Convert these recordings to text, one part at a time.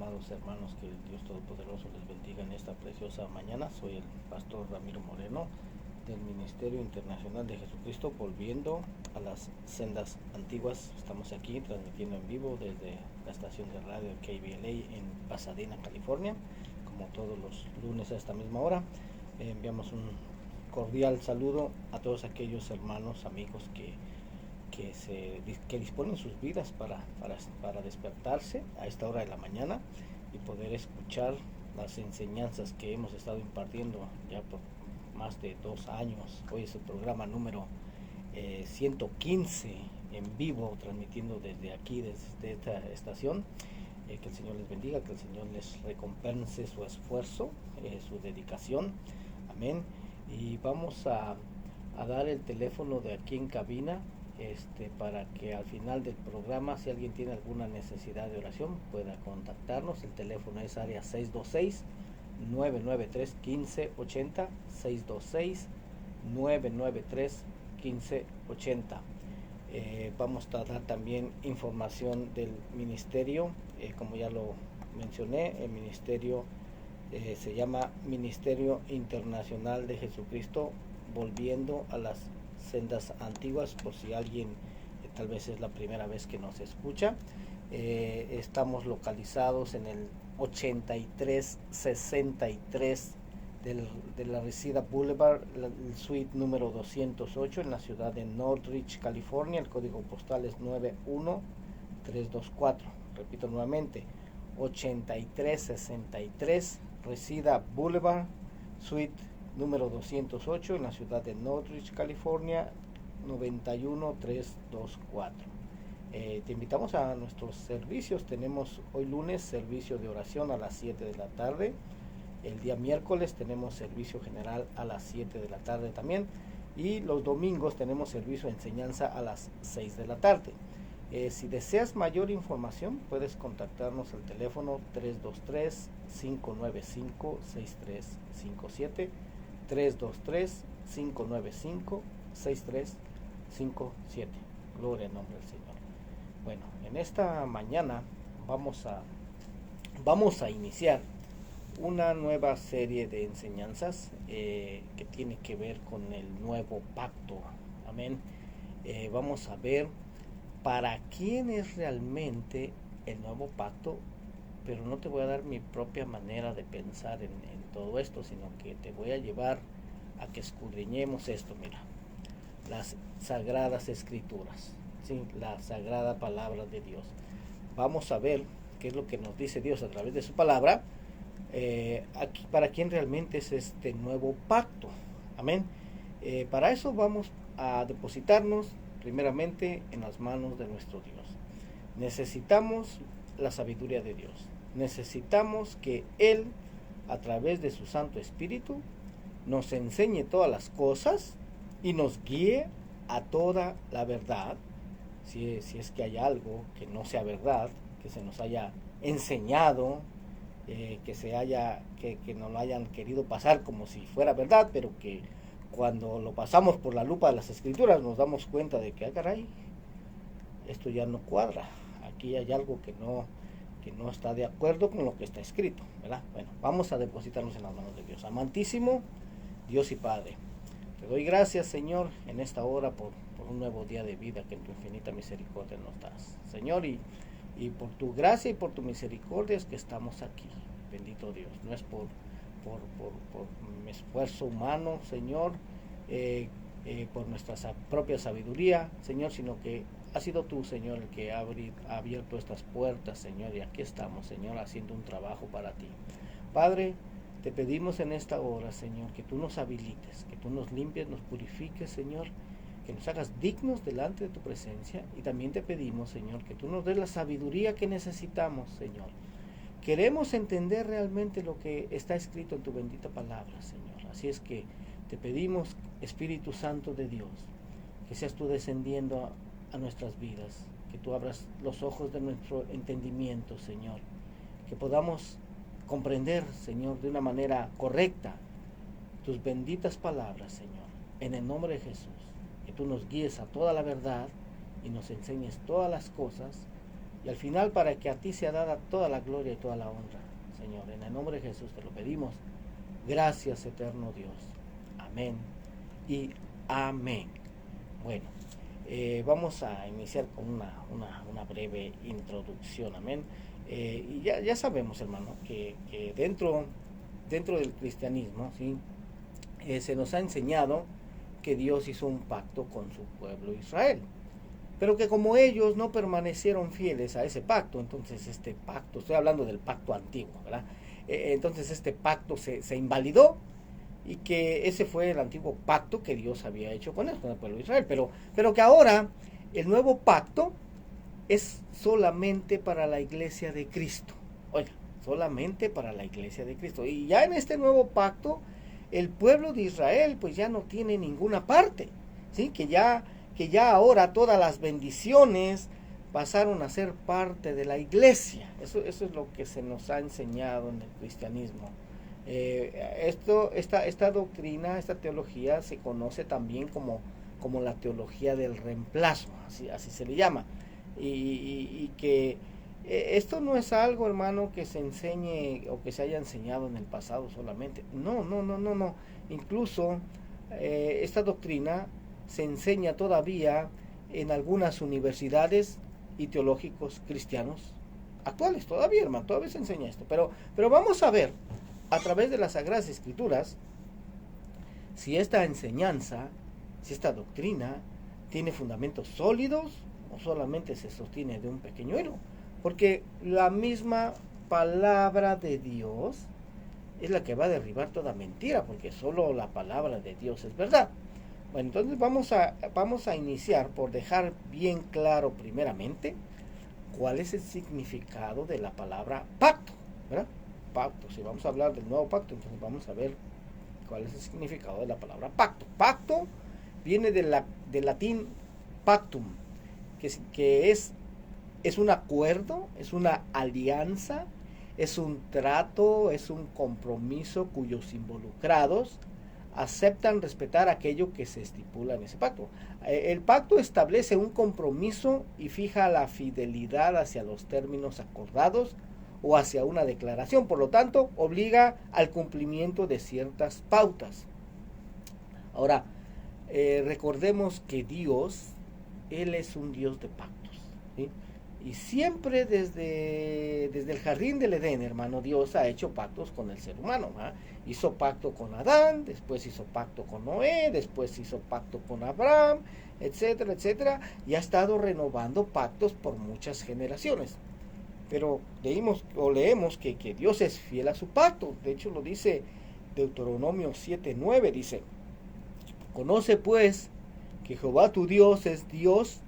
amados hermanos, que el Dios Todopoderoso les bendiga en esta preciosa mañana. Soy el pastor Ramiro Moreno del Ministerio Internacional de Jesucristo, volviendo a las sendas antiguas. Estamos aquí transmitiendo en vivo desde la estación de radio KBLA en Pasadena, California, como todos los lunes a esta misma hora. Enviamos un cordial saludo a todos aquellos hermanos, amigos que disponen sus vidas para despertarse a esta hora de la mañana y poder escuchar las enseñanzas que hemos estado impartiendo ya por más de 2 años. Hoy es el programa número 115 en vivo, transmitiendo desde aquí, desde esta estación. Que el Señor les bendiga, que el Señor les recompense su esfuerzo, su dedicación. Amén. Y vamos a dar el teléfono de aquí en cabina, para que al final del programa, si alguien tiene alguna necesidad de oración, pueda contactarnos. El teléfono es área 626-993-1580, 626-993-1580. Vamos a dar también información del ministerio. Como ya lo mencioné, el ministerio se llama Ministerio Internacional de Jesucristo, volviendo a las sendas antiguas, por si alguien tal vez es la primera vez que nos escucha. Estamos localizados en el 8363 de la Reseda Boulevard, el suite número 208, en la ciudad de Northridge, California. El código postal es 91324. Repito nuevamente, 8363 Reseda Boulevard, suite número 208, en la ciudad de Northridge, California, 91324. Te invitamos a nuestros servicios. Tenemos hoy lunes servicio de oración a las 7 de la tarde. El día miércoles tenemos servicio general a las 7 de la tarde también. Y los domingos tenemos servicio de enseñanza a las 6 de la tarde. Si deseas mayor información, puedes contactarnos al teléfono 323-595-6357. 323-595-6357. Gloria al nombre del Señor. Bueno, en esta mañana vamos a iniciar una nueva serie de enseñanzas que tiene que ver con el nuevo pacto. Amén. Vamos a ver para quién es realmente el nuevo pacto, pero no te voy a dar mi propia manera de pensar en todo esto, sino que te voy a llevar a que escudriñemos esto. Mira, las sagradas escrituras, ¿sí? La sagrada palabra de Dios. Vamos a ver qué es lo que nos dice Dios a través de su palabra, aquí, para quién realmente es este nuevo pacto. Amén. Para eso vamos a depositarnos primeramente en las manos de nuestro Dios. Necesitamos la sabiduría de Dios. Necesitamos que Él, a través de su Santo Espíritu, nos enseñe todas las cosas y nos guíe a toda la verdad. Si es que hay algo que no sea verdad, que se nos haya enseñado, que nos lo hayan querido pasar como si fuera verdad, pero que cuando lo pasamos por la lupa de las Escrituras nos damos cuenta de que, caray, esto ya no cuadra. Aquí hay algo que no está de acuerdo con lo que está escrito, ¿verdad? Bueno, vamos a depositarnos en las manos de Dios. Amantísimo Dios y Padre, te doy gracias, Señor, en esta hora por un nuevo día de vida que en tu infinita misericordia nos das, Señor, y por tu gracia y por tu misericordia es que estamos aquí. Bendito Dios. No es por mi esfuerzo humano, Señor, por nuestra propia sabiduría, Señor, sino que ha sido tú, Señor, el que ha abierto estas puertas, Señor, y aquí estamos, Señor, haciendo un trabajo para ti. Padre, te pedimos en esta hora, Señor, que tú nos habilites, que tú nos limpies, nos purifiques, Señor, que nos hagas dignos delante de tu presencia. Y también te pedimos, Señor, que tú nos des la sabiduría que necesitamos, Señor. Queremos entender realmente lo que está escrito en tu bendita palabra, Señor. Así es que te pedimos, Espíritu Santo de Dios, que seas tú descendiendo a nuestras vidas, que tú abras los ojos de nuestro entendimiento, Señor, que podamos comprender, Señor, de una manera correcta tus benditas palabras, Señor, en el nombre de Jesús, que tú nos guíes a toda la verdad y nos enseñes todas las cosas, Y al final, para que a ti sea dada toda la gloria y toda la honra, Señor. En el nombre de Jesús te lo pedimos. Gracias, eterno Dios. Amén y amén. Bueno, vamos a iniciar con una breve introducción. Amén. Y ya sabemos, hermano, que dentro del cristianismo, ¿sí? Se nos ha enseñado que Dios hizo un pacto con su pueblo Israel, pero que como ellos no permanecieron fieles a ese pacto, entonces este pacto, estoy hablando del pacto antiguo, ¿verdad? Entonces este pacto se invalidó, y que ese fue el antiguo pacto que Dios había hecho con él, con el pueblo de Israel, pero que ahora el nuevo pacto es solamente para la iglesia de Cristo. Oiga, solamente para la iglesia de Cristo. Y ya en este nuevo pacto, el pueblo de Israel pues ya no tiene ninguna parte, ¿sí? Que ya ahora todas las bendiciones pasaron a ser parte de la iglesia. Eso es lo que se nos ha enseñado en el cristianismo. Esta doctrina, esta teología se conoce también como la teología del reemplazo, así se le llama. Y que esto no es algo, hermano, que se enseñe o que se haya enseñado en el pasado solamente. No. Incluso esta doctrina se enseña todavía en algunas universidades y teológicos cristianos actuales. Todavía, hermano, todavía se enseña esto. Pero vamos a ver, a través de las Sagradas Escrituras, si esta enseñanza, si esta doctrina tiene fundamentos sólidos o solamente se sostiene de un pequeño hilo. Porque la misma palabra de Dios es la que va a derribar toda mentira, porque solo la palabra de Dios es verdad. Bueno, entonces vamos a iniciar por dejar bien claro primeramente cuál es el significado de la palabra pacto, ¿verdad? Pacto, si vamos a hablar del nuevo pacto, entonces vamos a ver cuál es el significado de la palabra pacto. Pacto viene del latín pactum, que es un acuerdo, es una alianza, es un trato, es un compromiso cuyos involucrados aceptan respetar aquello que se estipula en ese pacto. El pacto establece un compromiso y fija la fidelidad hacia los términos acordados o hacia una declaración, por lo tanto, obliga al cumplimiento de ciertas pautas. Ahora, recordemos que Dios, Él es un Dios de pactos, ¿sí? Y siempre desde el jardín del Edén, hermano, Dios ha hecho pactos con el ser humano, ¿verdad? Hizo pacto con Adán, después hizo pacto con Noé, después hizo pacto con Abraham, etcétera, etcétera, y ha estado renovando pactos por muchas generaciones. Pero leemos que Dios es fiel a su pacto. De hecho lo dice Deuteronomio 7:9, dice: conoce pues que Jehová tu Dios es Dios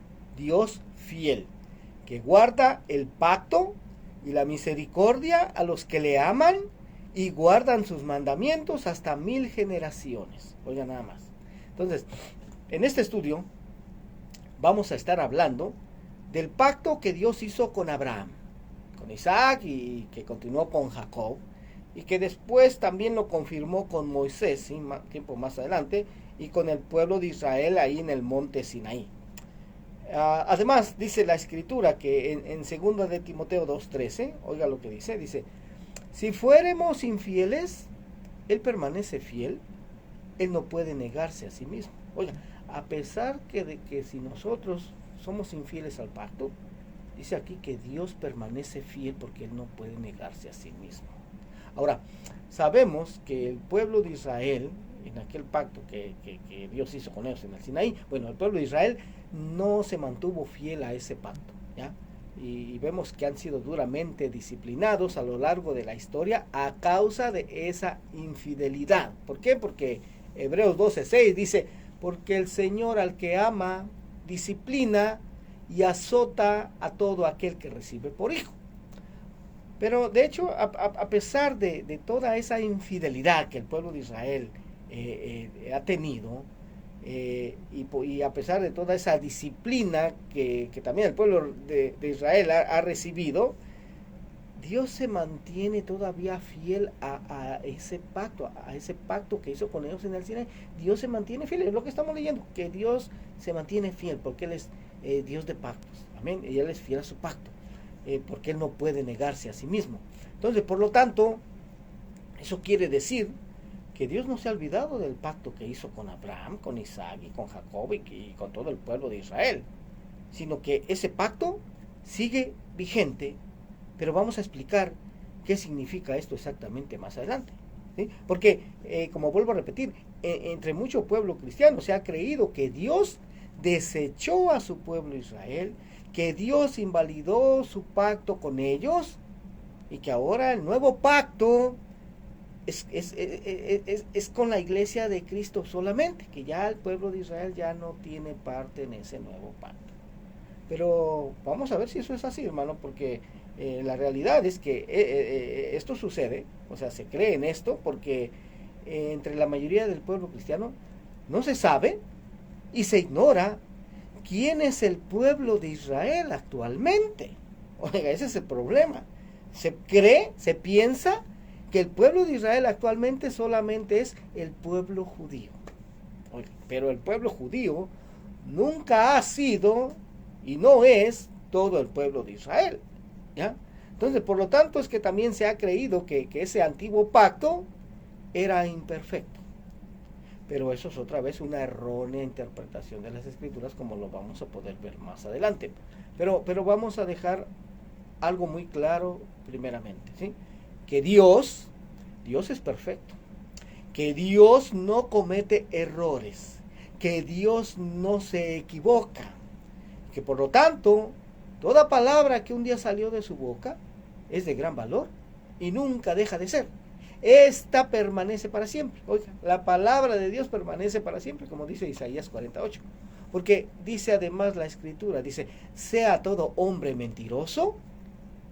fiel, que guarda el pacto y la misericordia a los que le aman y guardan sus mandamientos hasta 1000 generaciones. Oiga nada más. Entonces, en este estudio vamos a estar hablando del pacto que Dios hizo con Abraham, con Isaac, y que continuó con Jacob, y que después también lo confirmó con Moisés, ¿sí? Tiempo más adelante, y con el pueblo de Israel ahí en el monte Sinaí. Además, dice la escritura que en 2 de Timoteo 2:13, oiga lo que dice, si fuéremos infieles, Él permanece fiel, Él no puede negarse a sí mismo. Oiga, a pesar de que si nosotros somos infieles al pacto, dice aquí que Dios permanece fiel porque Él no puede negarse a sí mismo. Ahora, sabemos que el pueblo de Israel, en aquel pacto que Dios hizo con ellos en el Sinaí, bueno, el pueblo de Israel no se mantuvo fiel a ese pacto, ¿ya? Y vemos que han sido duramente disciplinados a lo largo de la historia a causa de esa infidelidad. ¿Por qué? Porque Hebreos 12:6 dice: porque el Señor al que ama disciplina y azota a todo aquel que recibe por hijo. Pero de hecho, a pesar de toda esa infidelidad que el pueblo de Israel ha tenido, y a pesar de toda esa disciplina que también el pueblo de Israel ha recibido, Dios se mantiene todavía fiel a ese pacto que hizo con ellos en el Sinaí. Dios se mantiene fiel, es lo que estamos leyendo, que Dios se mantiene fiel porque Él es Dios de pactos, amén, y Él es fiel a su pacto. porque Él no puede negarse a sí mismo. Entonces, por lo tanto, eso quiere decir que Dios no se ha olvidado del pacto que hizo con Abraham, con Isaac y con Jacob y con todo el pueblo de Israel, sino que ese pacto sigue vigente, pero vamos a explicar qué significa esto exactamente más adelante, ¿sí? Porque, como vuelvo a repetir, entre mucho pueblo cristiano se ha creído que Dios desechó a su pueblo Israel, que Dios invalidó su pacto con ellos y que ahora el nuevo pacto es con la iglesia de Cristo solamente, que ya el pueblo de Israel ya no tiene parte en ese nuevo pacto. Pero vamos a ver si eso es así, hermano, porque la realidad es que esto sucede, o sea, se cree en esto porque entre la mayoría del pueblo cristiano no se sabe y se ignora quién es el pueblo de Israel actualmente. Oiga, ese es el problema. Se cree, se piensa que el pueblo de Israel actualmente solamente es el pueblo judío. Oiga, pero el pueblo judío nunca ha sido y no es todo el pueblo de Israel, ¿ya? Entonces, por lo tanto, es que también se ha creído que ese antiguo pacto era imperfecto. Pero eso es otra vez una errónea interpretación de las Escrituras, como lo vamos a poder ver más adelante. Pero vamos a dejar algo muy claro primeramente, ¿sí? Que Dios es perfecto, que Dios no comete errores, que Dios no se equivoca, que por lo tanto, toda palabra que un día salió de su boca es de gran valor y nunca deja de ser. Esta permanece para siempre. Oiga, la palabra de Dios permanece para siempre, como dice Isaías 48. Porque dice además la Escritura, dice, sea todo hombre mentiroso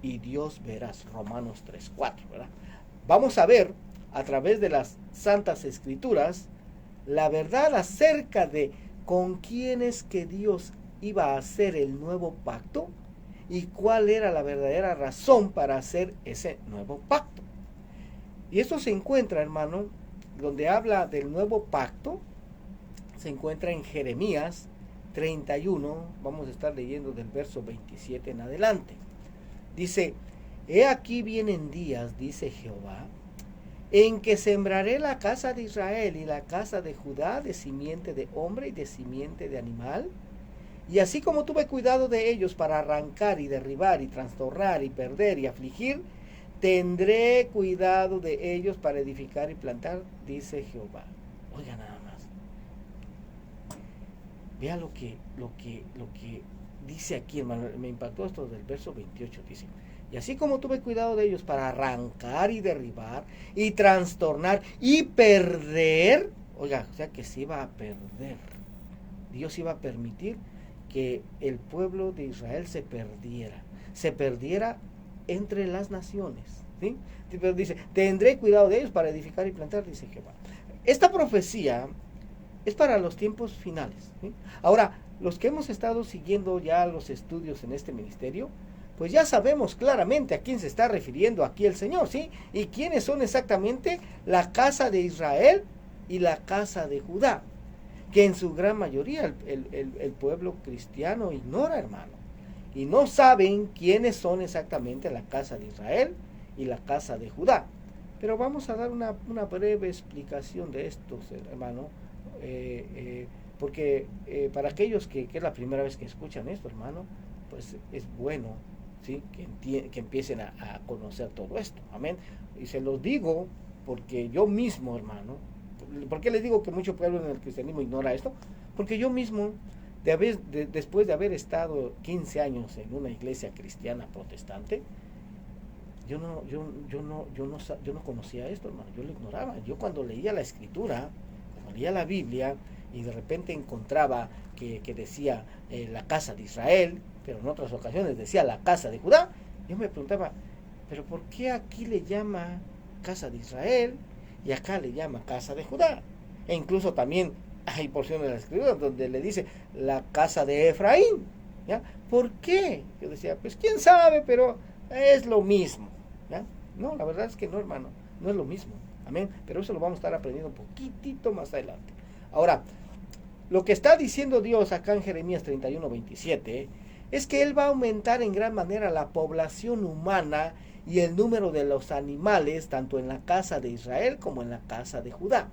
y Dios verás. Romanos 3:4, ¿verdad? Vamos a ver a través de las Santas Escrituras la verdad acerca de con quién es que Dios iba a hacer el nuevo pacto y cuál era la verdadera razón para hacer ese nuevo pacto. Y esto se encuentra, hermano, donde habla del nuevo pacto, se encuentra en Jeremías 31, vamos a estar leyendo del verso 27 en adelante. Dice, he aquí vienen días, dice Jehová, en que sembraré la casa de Israel y la casa de Judá de simiente de hombre y de simiente de animal, y así como tuve cuidado de ellos para arrancar y derribar y trastornar y perder y afligir, tendré cuidado de ellos para edificar y plantar, dice Jehová. Oiga nada más. Vea lo que dice aquí, hermano. Me impactó esto del verso 28, dice. Y así como tuve cuidado de ellos para arrancar y derribar y trastornar y perder, oiga, o sea que se iba a perder. Dios iba a permitir que el pueblo de Israel se perdiera entre las naciones, ¿sí? Pero dice, tendré cuidado de ellos para edificar y plantar, dice Jehová. Esta profecía es para los tiempos finales, ¿sí? Ahora, los que hemos estado siguiendo ya los estudios en este ministerio, pues ya sabemos claramente a quién se está refiriendo aquí el Señor, ¿sí? Y quiénes son exactamente la casa de Israel y la casa de Judá, que en su gran mayoría el pueblo cristiano ignora, hermano. Y no saben quiénes son exactamente la casa de Israel y la casa de Judá. Pero vamos a dar una breve explicación de estos, hermano, porque para aquellos que es la primera vez que escuchan esto, hermano, pues es bueno, ¿sí? que empiecen a conocer todo esto. Amén. Y se los digo porque yo mismo, hermano, ¿por qué les digo que mucho pueblo en el cristianismo ignora esto? Porque yo mismo, después de haber estado 15 años en una iglesia cristiana protestante, yo no conocía esto, hermano. Yo lo ignoraba. Yo cuando leía la Escritura, cuando leía la Biblia y de repente encontraba que decía la casa de Israel, pero en otras ocasiones decía la casa de Judá, yo me preguntaba, pero ¿por qué aquí le llama casa de Israel y acá le llama casa de Judá? E incluso también hay porciones de la Escritura donde le dice la casa de Efraín, ¿ya? ¿Por qué? Yo decía, pues quién sabe, pero es lo mismo, ¿ya? No, la verdad es que no, hermano, no es lo mismo, amén, pero eso lo vamos a estar aprendiendo un poquitito más adelante. Ahora, lo que está diciendo Dios acá en Jeremías 31:27 es que Él va a aumentar en gran manera la población humana y el número de los animales, tanto en la casa de Israel como en la casa de Judá.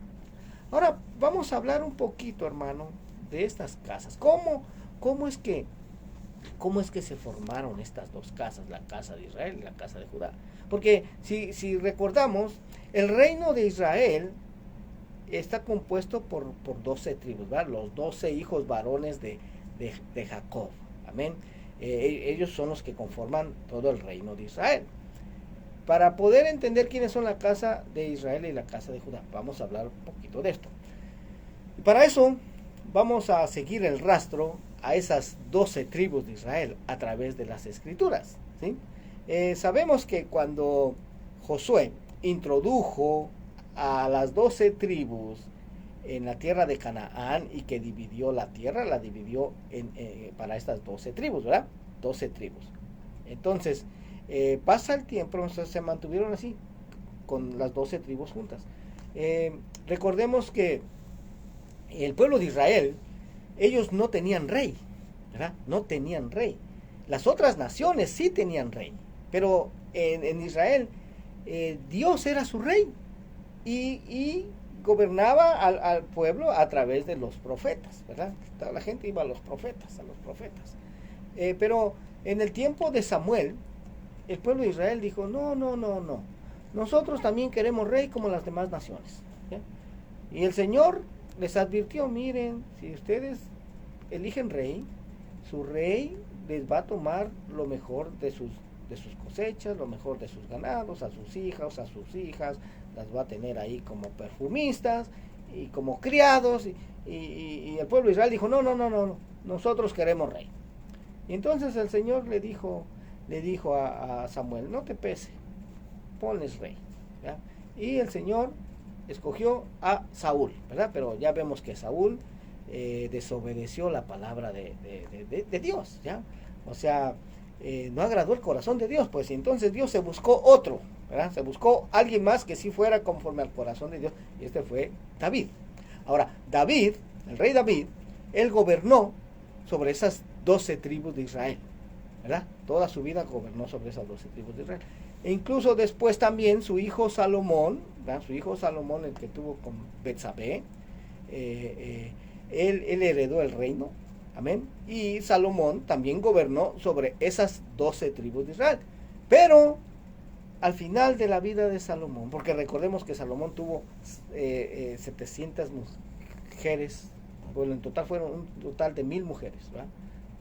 Ahora vamos a hablar un poquito, hermano, de estas casas. ¿Cómo es que se formaron estas dos casas, la casa de Israel y la casa de Judá? Porque si recordamos, el reino de Israel está compuesto por 12 tribus, ¿verdad? Los 12 hijos varones de Jacob. Amén. Ellos son los que conforman todo el reino de Israel. Para poder entender quiénes son la casa de Israel y la casa de Judá, vamos a hablar un poquito de esto. Y para eso vamos a seguir el rastro a esas 12 tribus de Israel a través de las escrituras, ¿sí? Sabemos que cuando Josué introdujo a las 12 tribus en la tierra de Canaán y que dividió la tierra, la dividió para estas 12 tribus, ¿verdad? 12 tribus. Entonces, pasa el tiempo, se mantuvieron así, con las 12 tribus juntas. Recordemos que el pueblo de Israel, ellos no tenían rey, ¿verdad? No tenían rey. Las otras naciones sí tenían rey, pero en Israel Dios era su rey y gobernaba al pueblo a través de los profetas, ¿verdad? Toda la gente iba a los profetas. Pero en el tiempo de Samuel, el pueblo de Israel dijo, no, nosotros también queremos rey como las demás naciones, ¿ya? Y el Señor les advirtió, miren, si ustedes eligen rey, su rey les va a tomar lo mejor de sus cosechas, lo mejor de sus ganados, a sus hijas, las va a tener ahí como perfumistas y como criados, y el pueblo de Israel dijo, no, nosotros queremos rey. Y entonces el Señor le dijo a Samuel, no te pese, ponles rey, ¿ya? Y el Señor escogió a Saúl, ¿verdad? Pero ya vemos que Saúl desobedeció la palabra de Dios, ¿ya? O sea, no agradó el corazón de Dios, pues entonces Dios se buscó otro, ¿verdad? Se buscó alguien más que sí fuera conforme al corazón de Dios, y este fue David. Ahora, David, el rey David, él gobernó sobre esas 12 tribus de Israel, ¿verdad? Toda su vida gobernó sobre esas 12 tribus de Israel. E incluso después también su hijo Salomón, ¿verdad? Su hijo Salomón, el que tuvo con Betsabé, él heredó el reino, amén. Y Salomón también gobernó sobre esas 12 tribus de Israel. Pero al final de la vida de Salomón, porque recordemos que Salomón tuvo 700 mujeres, bueno, en total fueron un total de 1000 mujeres, ¿verdad?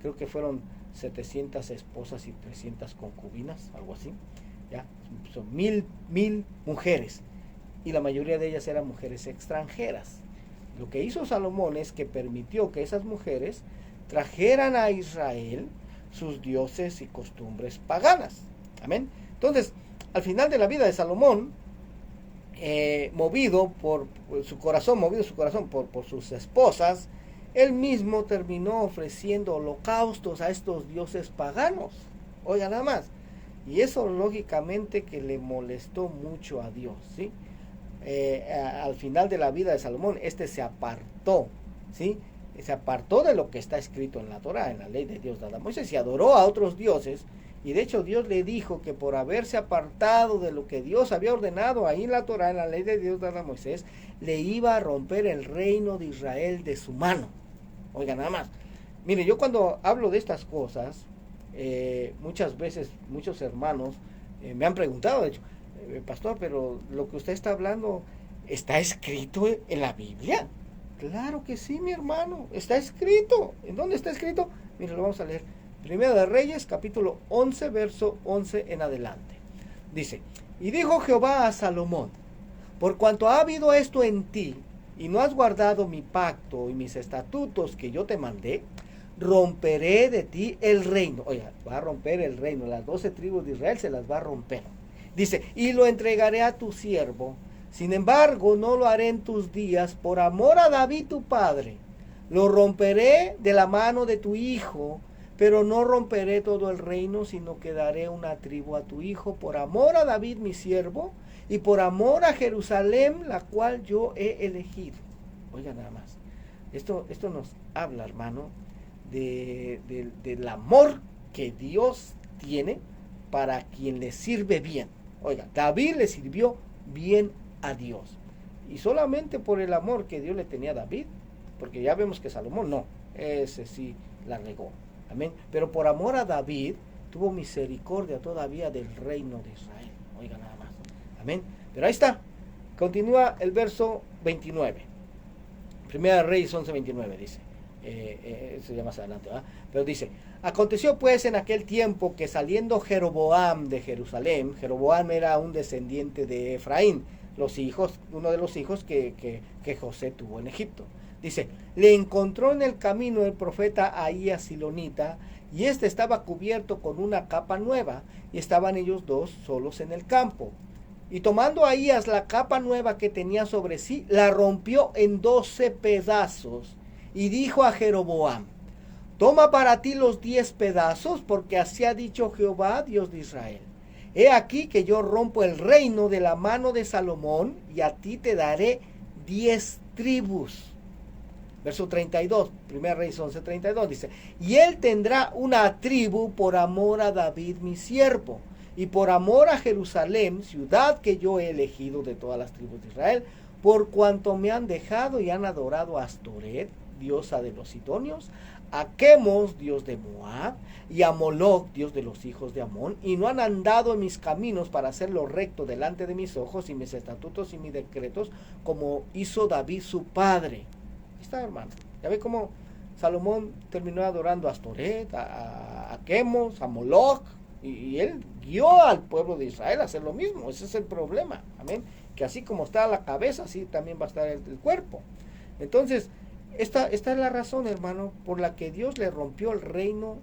Creo que fueron 700 esposas y 300 concubinas, algo así, ¿ya? Son mil mujeres, y la mayoría de ellas eran mujeres extranjeras. Lo que hizo Salomón es que permitió que esas mujeres trajeran a Israel sus dioses y costumbres paganas, amén. Entonces, al final de la vida de Salomón, movido su corazón por sus esposas, él mismo terminó ofreciendo holocaustos a estos dioses paganos. Oiga nada más. Y eso lógicamente que le molestó mucho a Dios, ¿sí? Al final de la vida de Salomón, se apartó, ¿sí? Se apartó de lo que está escrito en la Torá, en la ley de Dios dada a Moisés, y adoró a otros dioses. Y de hecho Dios le dijo que por haberse apartado de lo que Dios había ordenado ahí en la Torá, en la ley de Dios dada a Moisés, le iba a romper el reino de Israel de su mano. Oiga, nada más. Mire, yo cuando hablo de estas cosas, muchas veces muchos hermanos me han preguntado, de hecho, pastor, pero lo que usted está hablando, ¿está escrito en la Biblia? Claro que sí, mi hermano, está escrito. ¿En dónde está escrito? Mire, lo vamos a leer. Primera de Reyes, capítulo 11, verso 11 en adelante. Dice, y dijo Jehová a Salomón, por cuanto ha habido esto en ti, y no has guardado mi pacto y mis estatutos que yo te mandé, romperé de ti el reino. Oiga, va a romper el reino. Las 12 tribus de Israel se las va a romper. Dice, y lo entregaré a tu siervo. Sin embargo, no lo haré en tus días por amor a David tu padre. Lo romperé de la mano de tu hijo, pero no romperé todo el reino, sino que daré una tribu a tu hijo por amor a David mi siervo y por amor a Jerusalén, la cual yo he elegido. Oiga nada más. Esto nos habla, hermano, del amor que Dios tiene para quien le sirve bien. Oiga, David le sirvió bien a Dios. Y solamente por el amor que Dios le tenía a David, porque ya vemos que Salomón no, ese sí la regó. Amén. Pero por amor a David, tuvo misericordia todavía del reino de Israel. Oiga nada más. Amén. Pero ahí está. Continúa el verso 29. Primera de Reyes 11:29 dice. Eso ya más adelante, ¿verdad? Pero dice: aconteció pues en aquel tiempo que saliendo Jeroboam de Jerusalén, Jeroboam era un descendiente de Efraín, uno de los hijos que José tuvo en Egipto. Dice: le encontró en el camino el profeta Ahías Silonita, y éste estaba cubierto con una capa nueva, y estaban ellos dos solos en el campo. Y tomando Ahías la capa nueva que tenía sobre sí, la rompió en 12 pedazos, y dijo a Jeroboam: toma para ti los 10 pedazos, porque así ha dicho Jehová, Dios de Israel: he aquí que yo rompo el reino de la mano de Salomón, y a ti te daré 10 tribus. Verso 32, 1 Reyes 11:32 dice: y él tendrá una tribu por amor a David mi siervo, y por amor a Jerusalén, ciudad que yo he elegido de todas las tribus de Israel, por cuanto me han dejado y han adorado a Astoret, diosa de los sidonios, a Quemos, dios de Moab, y a Moloc, dios de los hijos de Amón, y no han andado en mis caminos para hacerlo recto delante de mis ojos, y mis estatutos y mis decretos, como hizo David su padre. Ahí está, hermano. Ya ve cómo Salomón terminó adorando a Astoret, a Quemos, a Moloc, y él guió al pueblo de Israel a hacer lo mismo. Ese es el problema. Amén. Que así como está la cabeza, así también va a estar el cuerpo. Entonces, esta es la razón, hermano, por la que Dios le rompió el reino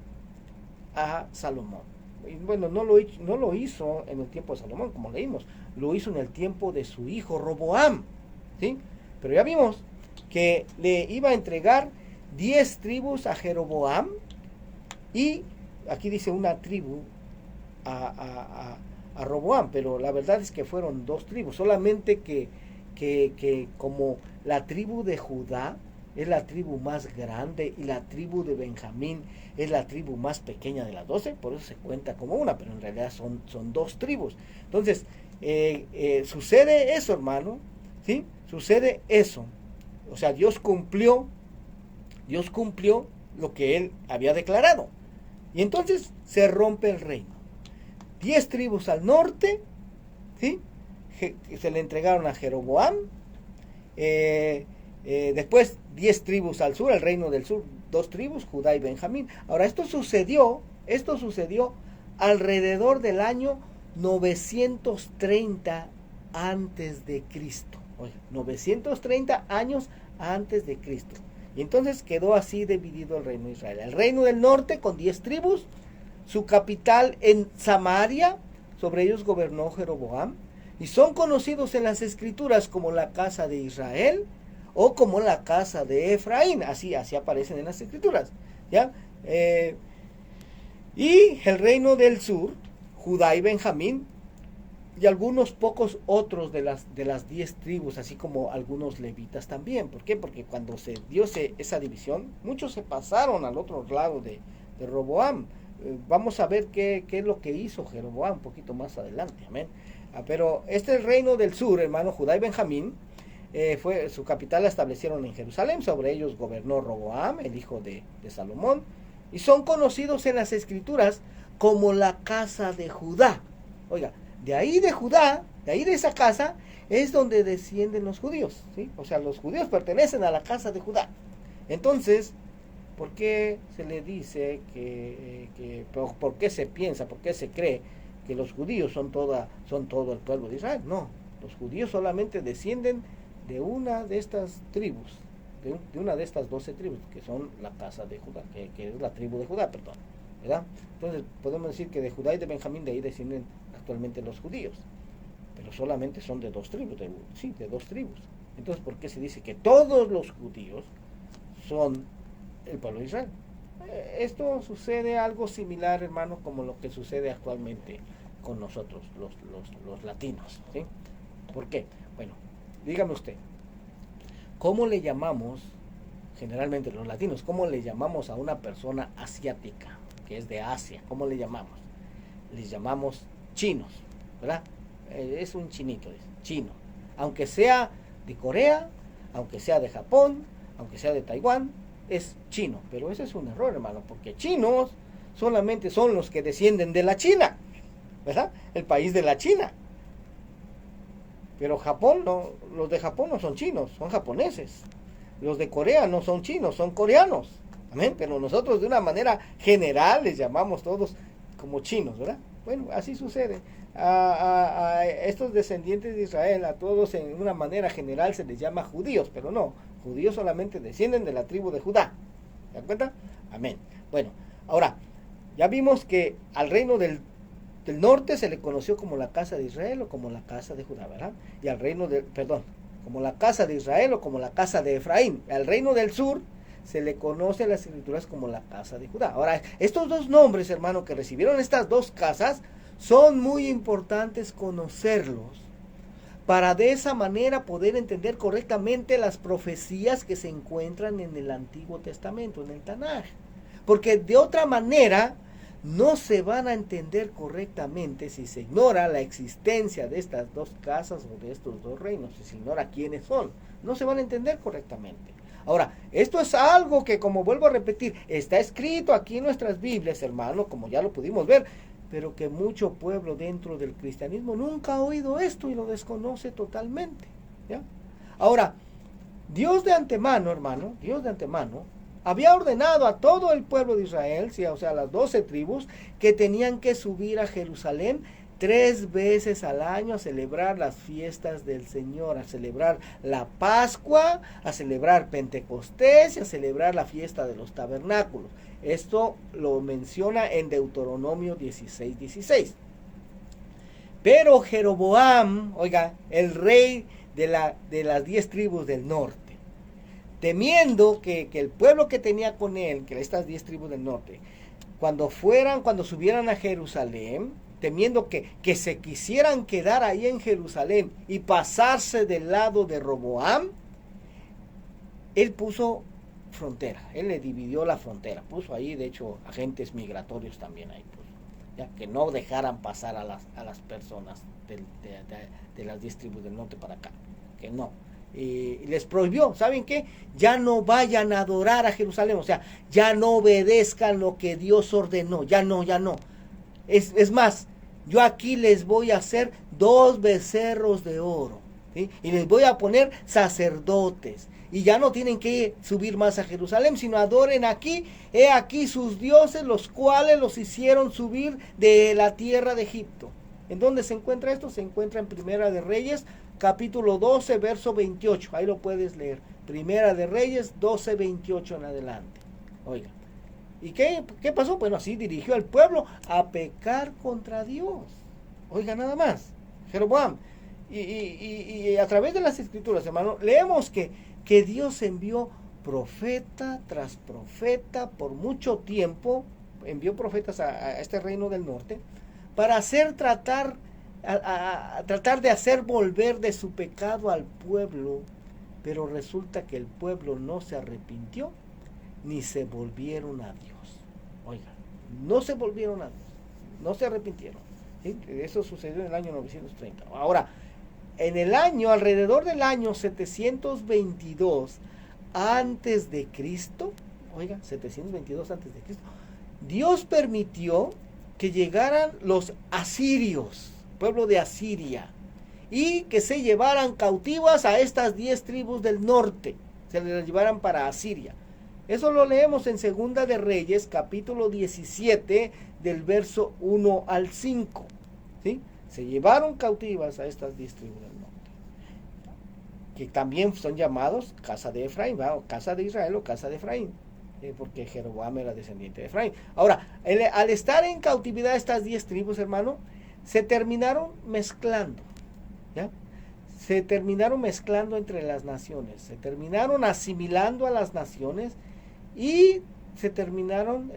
a Salomón. Y bueno, no lo hizo en el tiempo de Salomón, como leímos. Lo hizo en el tiempo de su hijo Roboam, ¿sí? Pero ya vimos que le iba a entregar 10 tribus a Jeroboam, y aquí dice una tribu a Roboam, pero la verdad es que fueron 2 tribus, solamente que como la tribu de Judá es la tribu más grande y la tribu de Benjamín es la tribu más pequeña de las 12, por eso se cuenta como una, pero en realidad son 2 tribus. Entonces, sucede eso, hermano, ¿sí? Sucede eso. O sea, Dios cumplió lo que él había declarado. Y entonces se rompe el reino. 10 tribus al norte, ¿sí? Se le entregaron a Jeroboam. Después 10 tribus al sur, el reino del sur, 2 tribus, Judá y Benjamín. Ahora, esto sucedió alrededor del año 930 antes de Cristo. Oye, 930 años antes de Cristo. Y entonces quedó así dividido el reino de Israel. El reino del norte con 10 tribus, su capital en Samaria, sobre ellos gobernó Jeroboam, y son conocidos en las escrituras como la casa de Israel o como la casa de Efraín, así aparecen en las escrituras, ¿ya? Y el reino del sur, Judá y Benjamín, y algunos pocos otros de las 10 tribus, así como algunos levitas también. ¿Por qué? Porque cuando se dio esa división, muchos se pasaron al otro lado de Roboam. Vamos a ver qué es lo que hizo Jeroboam un poquito más adelante, amén. Pero este es el reino del sur, hermano, Judá y Benjamín, su capital la establecieron en Jerusalén, sobre ellos gobernó Roboam, el hijo de Salomón, y son conocidos en las escrituras como la casa de Judá. Oiga, de ahí de Judá, de ahí de esa casa, es donde descienden los judíos, ¿sí? O sea, los judíos pertenecen a la casa de Judá. Entonces, ¿por qué se le dice por qué se piensa, por qué se cree que los judíos son todo el pueblo de Israel? No, los judíos solamente descienden de una de estas tribus, de una de estas 12 tribus, que son la casa de Judá, que es la tribu de Judá, perdón, ¿verdad? Entonces podemos decir que de Judá y de Benjamín, de ahí descienden actualmente los judíos, pero solamente son de 2 tribus, de 2 tribus. Entonces, ¿por qué se dice que todos los judíos son el pueblo de Israel? Esto sucede algo similar, hermano, como lo que sucede actualmente con nosotros, los latinos, ¿sí? ¿Por qué? Bueno, dígame usted, ¿cómo le llamamos generalmente los latinos, ¿cómo le llamamos a una persona asiática, que es de Asia? ¿Cómo le llamamos? Les llamamos chinos, ¿verdad? Es un chinito, es chino. Aunque sea de Corea, aunque sea de Japón, aunque sea de Taiwán, es chino. Pero ese es un error, hermano, porque chinos solamente son los que descienden de la China, ¿verdad? El país de la China. Pero Japón, no, los de Japón no son chinos, son japoneses. Los de Corea no son chinos, son coreanos. Amén. Pero nosotros de una manera general les llamamos todos como chinos, ¿verdad? Bueno, así sucede. A estos descendientes de Israel, a todos en una manera general se les llama judíos, pero no, judíos solamente descienden de la tribu de Judá. ¿Se dan cuenta? Amén. Bueno, ahora, ya vimos que al reino del norte se le conoció como la casa de Israel o como la casa de Judá, ¿verdad? Y al reino como la casa de Israel o como la casa de Efraín. Al reino del sur se le conoce en las escrituras como la casa de Judá. Ahora, estos dos nombres, hermano, que recibieron estas dos casas, son muy importantes conocerlos para de esa manera poder entender correctamente las profecías que se encuentran en el Antiguo Testamento, en el Tanaj. Porque de otra manera no se van a entender correctamente si se ignora la existencia de estas dos casas o de estos dos reinos, si se ignora quiénes son, no se van a entender correctamente. Ahora, esto es algo que, como vuelvo a repetir, está escrito aquí en nuestras Biblias, hermano, como ya lo pudimos ver, pero que mucho pueblo dentro del cristianismo nunca ha oído esto y lo desconoce totalmente, ¿ya? Ahora, Dios de antemano, hermano, Dios de antemano, había ordenado a todo el pueblo de Israel, ¿sí? O sea, las 12 tribus, que tenían que subir a Jerusalén 3 veces al año a celebrar las fiestas del Señor, a celebrar la Pascua, a celebrar Pentecostés y a celebrar la fiesta de los tabernáculos. Esto lo menciona en Deuteronomio 16:16. Pero Jeroboam, oiga, el rey de las 10 tribus del norte, temiendo que el pueblo que tenía con él, que estas 10 tribus del norte, cuando subieran a Jerusalén, temiendo que se quisieran quedar ahí en Jerusalén y pasarse del lado de Roboam, él puso frontera, él le dividió la frontera, puso ahí de hecho agentes migratorios también ahí, puso, ya que no dejaran pasar a las personas de las 10 tribus del norte para acá, que no. Y les prohibió, ¿saben qué? Ya no vayan a adorar a Jerusalén, o sea, ya no obedezcan lo que Dios ordenó, ya no. Es más, yo aquí les voy a hacer 2 becerros de oro, ¿sí? Y les voy a poner sacerdotes, y ya no tienen que subir más a Jerusalén, sino adoren aquí, he aquí sus dioses, los cuales los hicieron subir de la tierra de Egipto. ¿En dónde se encuentra esto? Se encuentra en Primera de Reyes, capítulo 12, verso 28. Ahí lo puedes leer. Primera de Reyes 12, 28 en adelante. Oiga. ¿Y qué pasó? Bueno, así dirigió al pueblo a pecar contra Dios. Oiga, nada más. Jeroboam. Y a través de las escrituras, hermano, leemos que Dios envió profeta tras profeta por mucho tiempo. Envió profetas a este reino del norte para tratar de hacer volver de su pecado al pueblo, pero resulta que el pueblo no se arrepintió ni se volvieron a Dios. Oiga, no se volvieron a Dios, no se arrepintieron, ¿sí? Eso sucedió en el año 930. Ahora, alrededor del año 722 antes de Cristo, oiga, 722 antes de Cristo, Dios permitió que llegaran los asirios, pueblo de Asiria, y que se llevaran cautivas a estas 10 tribus del norte, se las llevaran para Asiria. Eso lo leemos en Segunda de Reyes, capítulo 17, del verso 1 al 5, ¿sí? Se llevaron cautivas a estas 10 tribus del norte, que también son llamados casa de Efraín, ¿va? O casa de Israel o casa de Efraín, porque Jeroboam era descendiente de Efraín. Ahora, al estar en cautividad estas 10 tribus, hermano, se terminaron mezclando, ¿ya? Se terminaron mezclando entre las naciones, se terminaron asimilando a las naciones y terminaron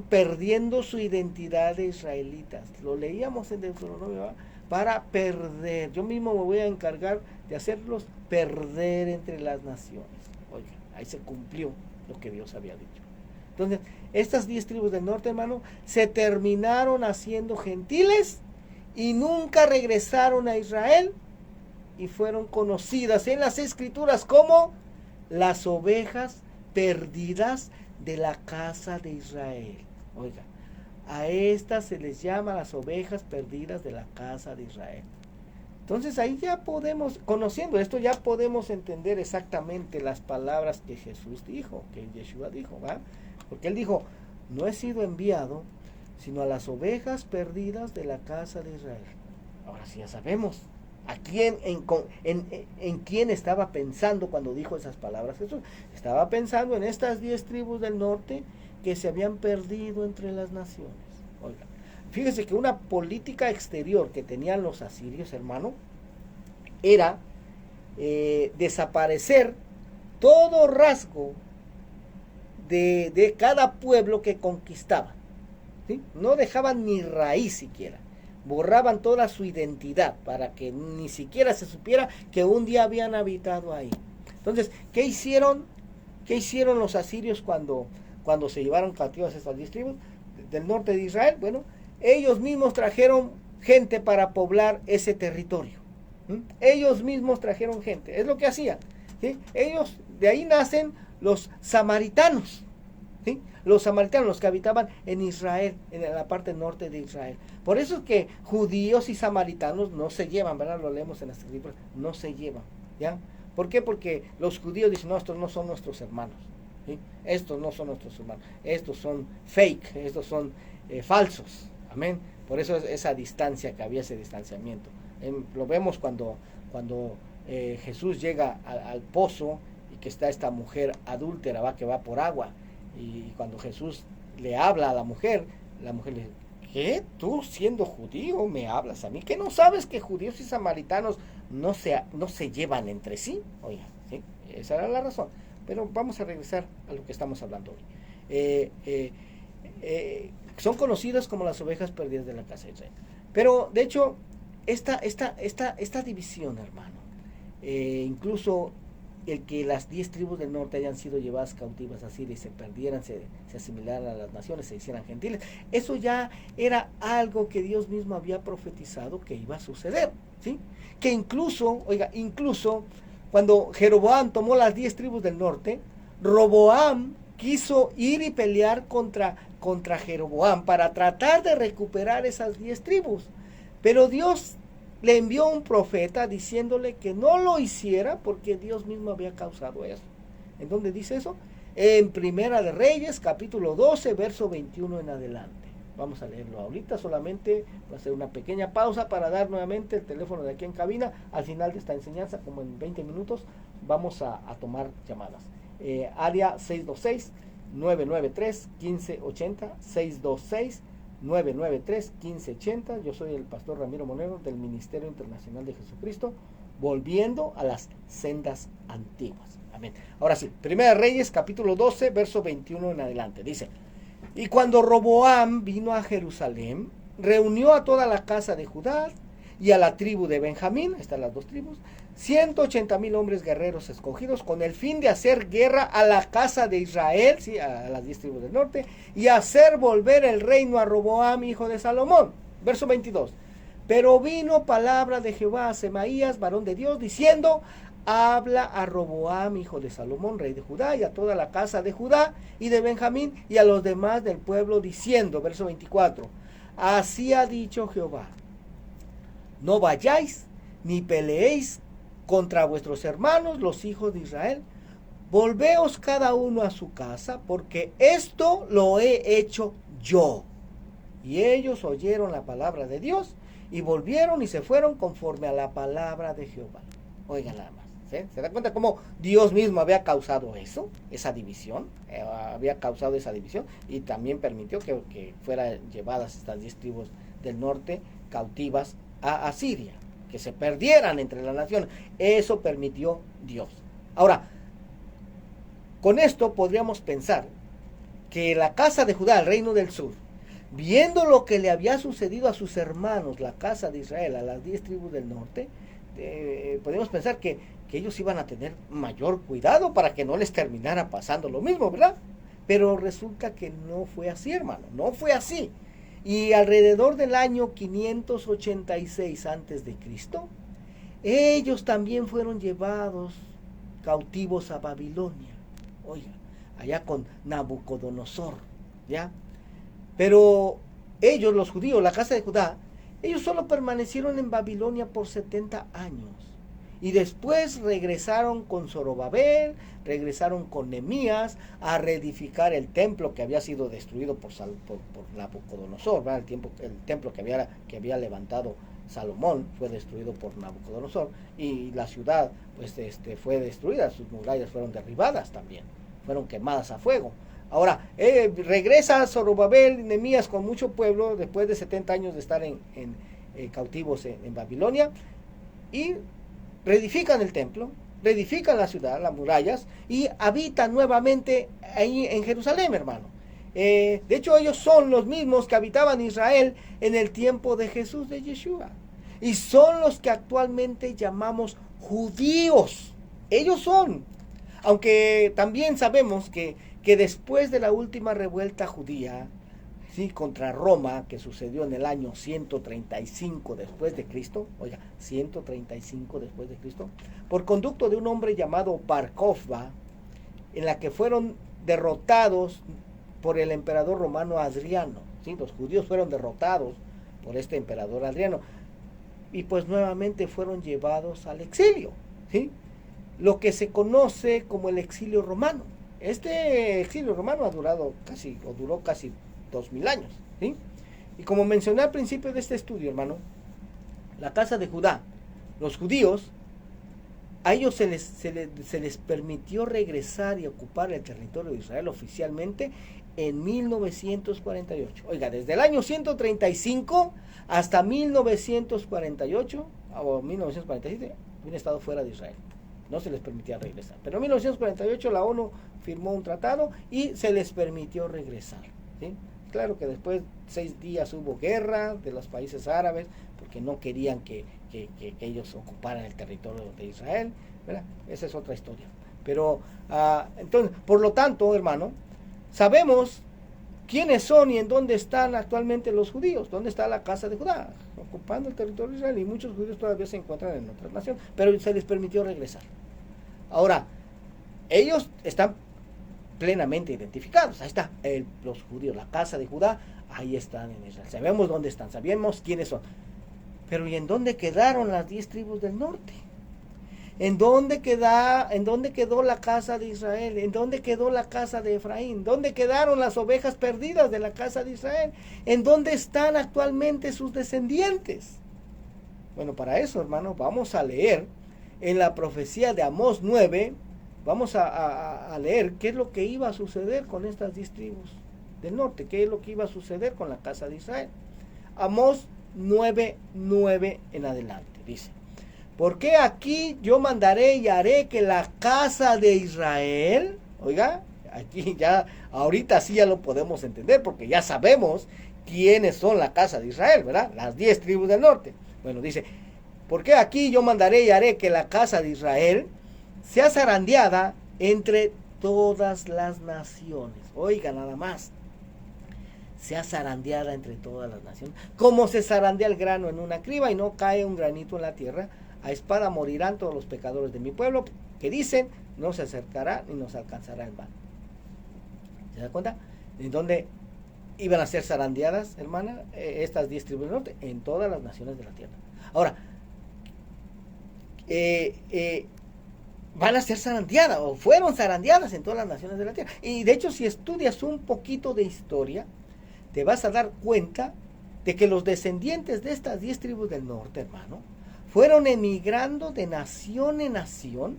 perdiendo su identidad de israelitas. Lo leíamos en Deuteronomio, ¿verdad? Para perder. Yo mismo me voy a encargar de hacerlos perder entre las naciones. Oiga, ahí se cumplió lo que Dios había dicho. Entonces, estas 10 tribus del norte, hermano, se terminaron haciendo gentiles y nunca regresaron a Israel y fueron conocidas en las escrituras como las ovejas perdidas de la casa de Israel. Oiga, a estas se les llama las ovejas perdidas de la casa de Israel. Entonces ahí ya podemos, conociendo esto, ya podemos entender exactamente las palabras que Jesús dijo, que Yeshua dijo, ¿va? Porque él dijo, no he sido enviado sino a las ovejas perdidas de la casa de Israel. Ahora sí ya sabemos a quién, en quién estaba pensando cuando dijo esas palabras Jesús. Estaba pensando en estas 10 tribus del norte que se habían perdido entre las naciones. Oiga, fíjese que una política exterior que tenían los asirios, hermano, era desaparecer todo rasgo de cada pueblo que conquistaban, ¿sí? No dejaban ni raíz siquiera, borraban toda su identidad para que ni siquiera se supiera que un día habían habitado ahí. Entonces, ¿qué hicieron los asirios cuando se llevaron cautivas esas 10 tribus del norte de Israel? Bueno, ellos mismos trajeron gente para poblar ese territorio. Ellos mismos trajeron gente, es lo que hacían, ¿sí? Ellos, de ahí nacen los samaritanos, ¿sí? Los samaritanos, los que habitaban en Israel, en la parte norte de Israel. Por eso es que judíos y samaritanos no se llevan, ¿verdad? Lo leemos en las escrituras, no se llevan, ¿ya? ¿Por qué? Porque los judíos dicen, no, estos no son nuestros hermanos, ¿sí? Estos no son nuestros hermanos, estos son fake, estos son falsos, amén. Por eso es esa distancia que había, ese distanciamiento. Lo vemos cuando Jesús llega al pozo y que está esta mujer adúltera, que va por agua, y cuando Jesús le habla a la mujer le dice, ¿qué? ¿Tú siendo judío me hablas a mí? ¿Que no sabes que judíos y samaritanos no se llevan entre sí? Oiga, ¿sí? Esa era la razón. Pero vamos a regresar a lo que estamos hablando hoy. Son conocidas como las ovejas perdidas de la casa de Israel. Pero, de hecho, esta división, hermano, incluso el que las 10 tribus del norte hayan sido llevadas cautivas a Siria y se perdieran, se asimilaran a las naciones, se hicieran gentiles, eso ya era algo que Dios mismo había profetizado que iba a suceder, ¿sí? Que incluso cuando Jeroboam tomó las 10 tribus del norte, Roboam quiso ir y pelear contra Jeroboam para tratar de recuperar esas 10 tribus, pero Dios le envió un profeta diciéndole que no lo hiciera porque Dios mismo había causado eso. ¿En dónde dice eso? En Primera de Reyes, capítulo 12, verso 21 en adelante. Vamos a leerlo ahorita, solamente voy a hacer una pequeña pausa para dar nuevamente el teléfono de aquí en cabina. Al final de esta enseñanza, como en 20 minutos, vamos a tomar llamadas. Área 626-993-1580, 626-993-1580. Yo soy el pastor Ramiro Monero del Ministerio Internacional de Jesucristo, volviendo a las sendas antiguas. Amén. Ahora sí, Primera de Reyes, capítulo 12, verso 21 en adelante. Dice, y cuando Roboam vino a Jerusalén, reunió a toda la casa de Judá y a la tribu de Benjamín, están las dos tribus, 180,000 hombres guerreros escogidos con el fin de hacer guerra a la casa de Israel, ¿sí? A las 10 tribus del norte, y hacer volver el reino a Roboam, hijo de Salomón. Verso 22. Pero vino palabra de Jehová a Semaías, varón de Dios, diciendo, habla a Roboam, hijo de Salomón, rey de Judá, y a toda la casa de Judá y de Benjamín, y a los demás del pueblo, diciendo, verso 24, así ha dicho Jehová, no vayáis ni peleéis contra vuestros hermanos, los hijos de Israel, volveos cada uno a su casa, porque esto lo he hecho yo. Y ellos oyeron la palabra de Dios, y volvieron y se fueron conforme a la palabra de Jehová. Oigan nada más, ¿sí? ¿Se da cuenta cómo Dios mismo había causado eso, esa división? Había causado esa división, y también permitió que fueran llevadas estas 10 tribus del norte cautivas a Siria, que se perdieran entre las naciones. Eso permitió Dios. Ahora, con esto podríamos pensar que la casa de Judá, el reino del sur, viendo lo que le había sucedido a sus hermanos, la casa de Israel, a las 10 tribus del norte, podemos pensar que que ellos iban a tener mayor cuidado para que no les terminara pasando lo mismo, ¿verdad? Pero resulta que no fue así, hermano, no fue así. Y alrededor del año 586 antes de Cristo, ellos también fueron llevados cautivos a Babilonia. Oiga, allá con Nabucodonosor, ¿ya? Pero ellos, los judíos, la casa de Judá, ellos solo permanecieron en Babilonia por 70 años. Y después regresaron con Zorobabel, regresaron con Nehemías a reedificar el templo que había sido destruido por Nabucodonosor, ¿verdad? El templo que había levantado Salomón fue destruido por Nabucodonosor, y la ciudad pues fue destruida, sus murallas fueron derribadas también, fueron quemadas a fuego. Ahora, regresa Zorobabel y Nehemías con mucho pueblo después de 70 años de estar cautivos en Babilonia, y reedifican el templo, reedifican la ciudad, las murallas, y habitan nuevamente ahí en Jerusalén, hermano. De hecho, ellos son los mismos que habitaban Israel en el tiempo de Jesús, de Yeshua. Y son los que actualmente llamamos judíos. Ellos son. Aunque también sabemos que después de la última revuelta judía, ¿sí?, contra Roma, que sucedió en el año 135 después de Cristo, oiga, 135 después de Cristo, por conducto de un hombre llamado Bar Kokhba, en la que fueron derrotados por el emperador romano Adriano, ¿sí? Los judíos fueron derrotados por este emperador Adriano, y pues nuevamente fueron llevados al exilio, ¿sí? Lo que se conoce como el exilio romano. Este exilio romano duró casi 2000 años, ¿sí? Y como mencioné al principio de este estudio, hermano, la casa de Judá, los judíos, a ellos se les permitió regresar y ocupar el territorio de Israel oficialmente en 1948. Oiga, desde el año 135 hasta 1948 o 1947 habían estado fuera de Israel. No se les permitía regresar. Pero en 1948 la ONU firmó un tratado y se les permitió regresar, ¿sí? Claro que después 6 días hubo guerra de los países árabes porque no querían que ellos ocuparan el territorio de Israel, ¿verdad? Esa es otra historia. Pero entonces, por lo tanto, hermano, sabemos quiénes son y en dónde están actualmente los judíos, dónde está la casa de Judá, ocupando el territorio de Israel, y muchos judíos todavía se encuentran en otras naciones, pero se les permitió regresar. Ahora, ellos están plenamente identificados. Ahí está, los judíos, la casa de Judá, ahí están en Israel. Sabemos dónde están, sabemos quiénes son. Pero ¿y en dónde quedaron las 10 tribus del norte? ¿En dónde quedó la casa de Israel? ¿En dónde quedó la casa de Efraín? ¿Dónde quedaron las ovejas perdidas de la casa de Israel? ¿En dónde están actualmente sus descendientes? Bueno, para eso, hermano, vamos a leer en la profecía de Amós 9. Vamos a leer qué es lo que iba a suceder con estas 10 tribus del norte, qué es lo que iba a suceder con la casa de Israel. Amós 9:9 en adelante, dice: porque aquí yo mandaré y haré que la casa de Israel, oiga, aquí ya, ahorita sí ya lo podemos entender, porque ya sabemos quiénes son la casa de Israel, ¿verdad? Las 10 tribus del norte. Bueno, dice: porque aquí yo mandaré y haré que la casa de Israel sea zarandeada entre todas las naciones. Oiga, nada más. Sea zarandeada entre todas las naciones. Como se zarandea el grano en una criba y no cae un granito en la tierra, a espada morirán todos los pecadores de mi pueblo, que dicen, no se acercará ni nos alcanzará el mal. ¿Se da cuenta? ¿En dónde iban a ser zarandeadas, hermana, estas 10 tribus del norte? En todas las naciones de la tierra. Ahora, van a ser zarandeadas, o fueron zarandeadas en todas las naciones de la tierra. Y de hecho, si estudias un poquito de historia, te vas a dar cuenta de que los descendientes de estas 10 tribus del norte, hermano, fueron emigrando de nación en nación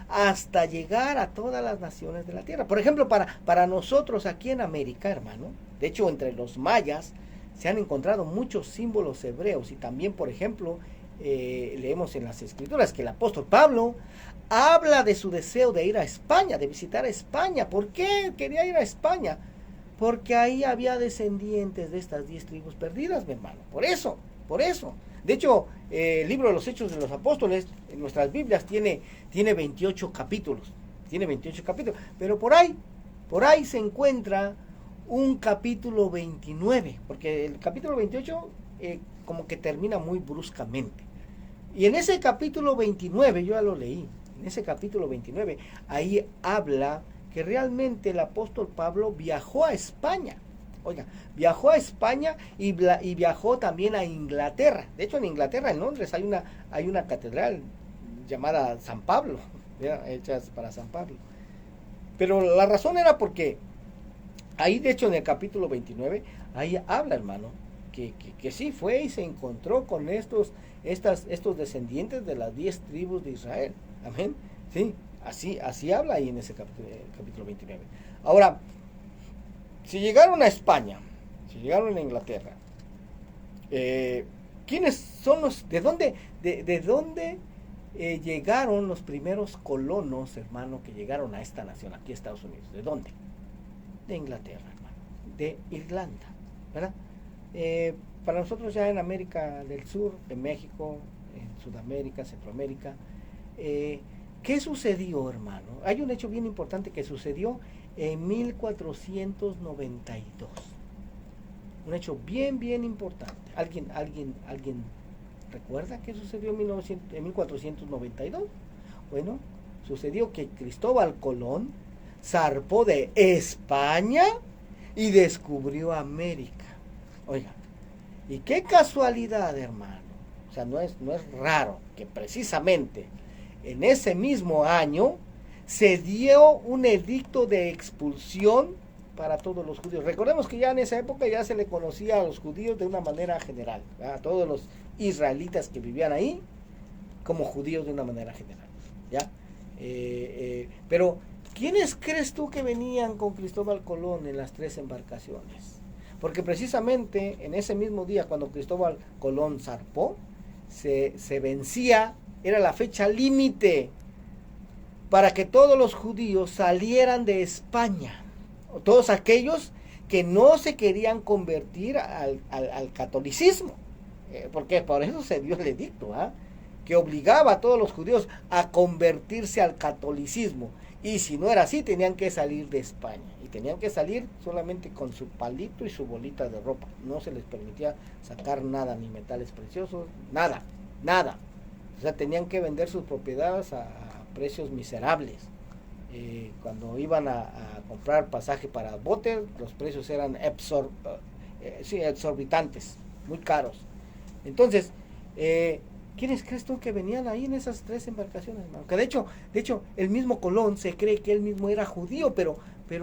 hasta llegar a todas las naciones de la tierra. Por ejemplo, para nosotros aquí en América, hermano, de hecho, entre los mayas se han encontrado muchos símbolos hebreos, y también, por ejemplo, leemos en las escrituras que el apóstol Pablo habla de su deseo de ir a España, de visitar España. ¿Por qué quería ir a España? Porque ahí había descendientes de estas 10 tribus perdidas, mi hermano. Por eso. De hecho, el libro de los Hechos de los Apóstoles, en nuestras Biblias, tiene 28 capítulos. Tiene 28 capítulos. Pero por ahí se encuentra un capítulo 29, porque el capítulo 28 como que termina muy bruscamente. Y en ese capítulo 29, yo ya lo leí, en ese capítulo 29, ahí habla que realmente el apóstol Pablo viajó a España. Oiga, viajó a España y viajó también a Inglaterra. De hecho, en Inglaterra, en Londres, hay una catedral llamada San Pablo, hecha para San Pablo. Pero la razón era porque ahí, de hecho, en el capítulo 29, ahí habla, hermano, que sí fue y se encontró con estos descendientes de las 10 tribus de Israel. Amén. Sí, así habla ahí en ese capítulo 29. Ahora, si llegaron a España, si llegaron a Inglaterra, ¿quiénes son de dónde llegaron los primeros colonos, hermano, que llegaron a esta nación, aquí a Estados Unidos? ¿De dónde? De Inglaterra, hermano, de Irlanda, ¿verdad? Para nosotros ya en América del Sur, en México, en Sudamérica, Centroamérica, ¿qué sucedió, hermano? Hay un hecho bien importante que sucedió en 1492. Un hecho bien importante. ¿Alguien recuerda qué sucedió en 1492? Bueno, sucedió que Cristóbal Colón zarpó de España y descubrió América. Oiga, y qué casualidad, hermano. O sea, no es raro que precisamente en ese mismo año se dio un edicto de expulsión para todos los judíos. Recordemos que ya en esa época ya se le conocía a los judíos de una manera general, a todos los israelitas que vivían ahí como judíos de una manera general, ¿ya? Pero ¿quiénes crees tú que venían con Cristóbal Colón en las 3 embarcaciones? Porque precisamente en ese mismo día, cuando Cristóbal Colón zarpó, se vencía, era la fecha límite para que todos los judíos salieran de España, todos aquellos que no se querían convertir al catolicismo, porque por eso se dio el edicto, que obligaba a todos los judíos a convertirse al catolicismo, y si no era así tenían que salir de España, y tenían que salir solamente con su palito y su bolita de ropa. No se les permitía sacar nada, ni metales preciosos, nada. O sea, tenían que vender sus propiedades a precios miserables. Cuando iban a comprar pasaje para bote, los precios eran exorbitantes, muy caros. Entonces, ¿quiénes crees tú que venían ahí en esas 3 embarcaciones, hermano? Que de hecho, el mismo Colón se cree que él mismo era judío, pero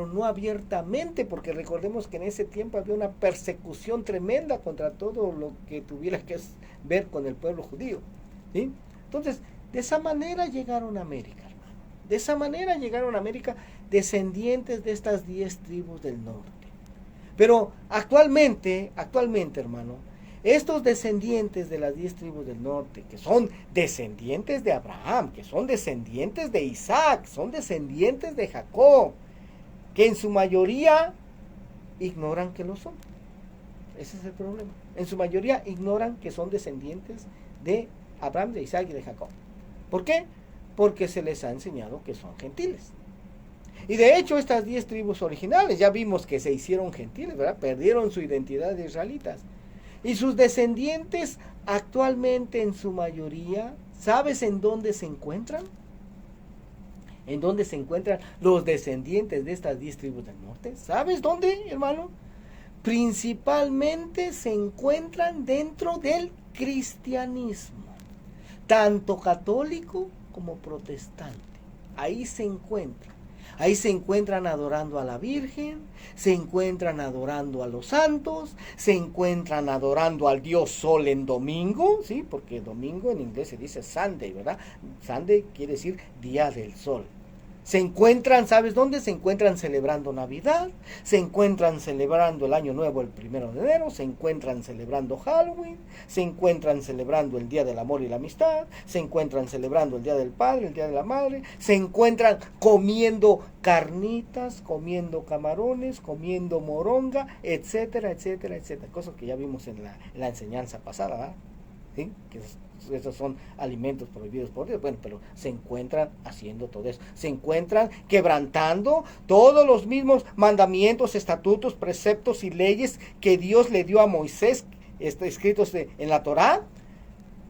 no abiertamente, porque recordemos que en ese tiempo había una persecución tremenda contra todo lo que tuviera que ver con el pueblo judío, ¿sí? Entonces, de esa manera llegaron a América, hermano. De esa manera llegaron a América descendientes de estas 10 tribus del norte. Pero actualmente, hermano, estos descendientes de las 10 tribus del norte, que son descendientes de Abraham, que son descendientes de Isaac, son descendientes de Jacob, que en su mayoría ignoran que lo son. Ese es el problema. En su mayoría ignoran que son descendientes de Abraham, de Isaac y de Jacob. ¿Por qué? Porque se les ha enseñado que son gentiles. Y de hecho estas 10 tribus originales, ya vimos que se hicieron gentiles, ¿verdad? Perdieron su identidad de israelitas. Y sus descendientes actualmente en su mayoría, ¿sabes en dónde se encuentran? ¿En dónde se encuentran los descendientes de estas 10 tribus del norte? ¿Sabes dónde, hermano? Principalmente se encuentran dentro del cristianismo, tanto católico como protestante. Ahí se encuentran. Ahí se encuentran adorando a la Virgen, se encuentran adorando a los santos, se encuentran adorando al Dios Sol en domingo, ¿sí? Porque domingo en inglés se dice Sunday, ¿verdad? Sunday quiere decir día del sol. Se encuentran, ¿sabes dónde? Se encuentran celebrando Navidad, se encuentran celebrando el Año Nuevo el 1 de enero, se encuentran celebrando Halloween, se encuentran celebrando el Día del Amor y la Amistad, se encuentran celebrando el Día del Padre, el Día de la Madre, se encuentran comiendo carnitas, comiendo camarones, comiendo moronga, etcétera, etcétera, etcétera. Cosas que ya vimos en la enseñanza pasada, ¿verdad? ¿sí? Esos son alimentos prohibidos por Dios. Bueno, pero se encuentran haciendo todo eso. Se encuentran quebrantando todos los mismos mandamientos, estatutos, preceptos y leyes que Dios le dio a Moisés, escritos en la Torá,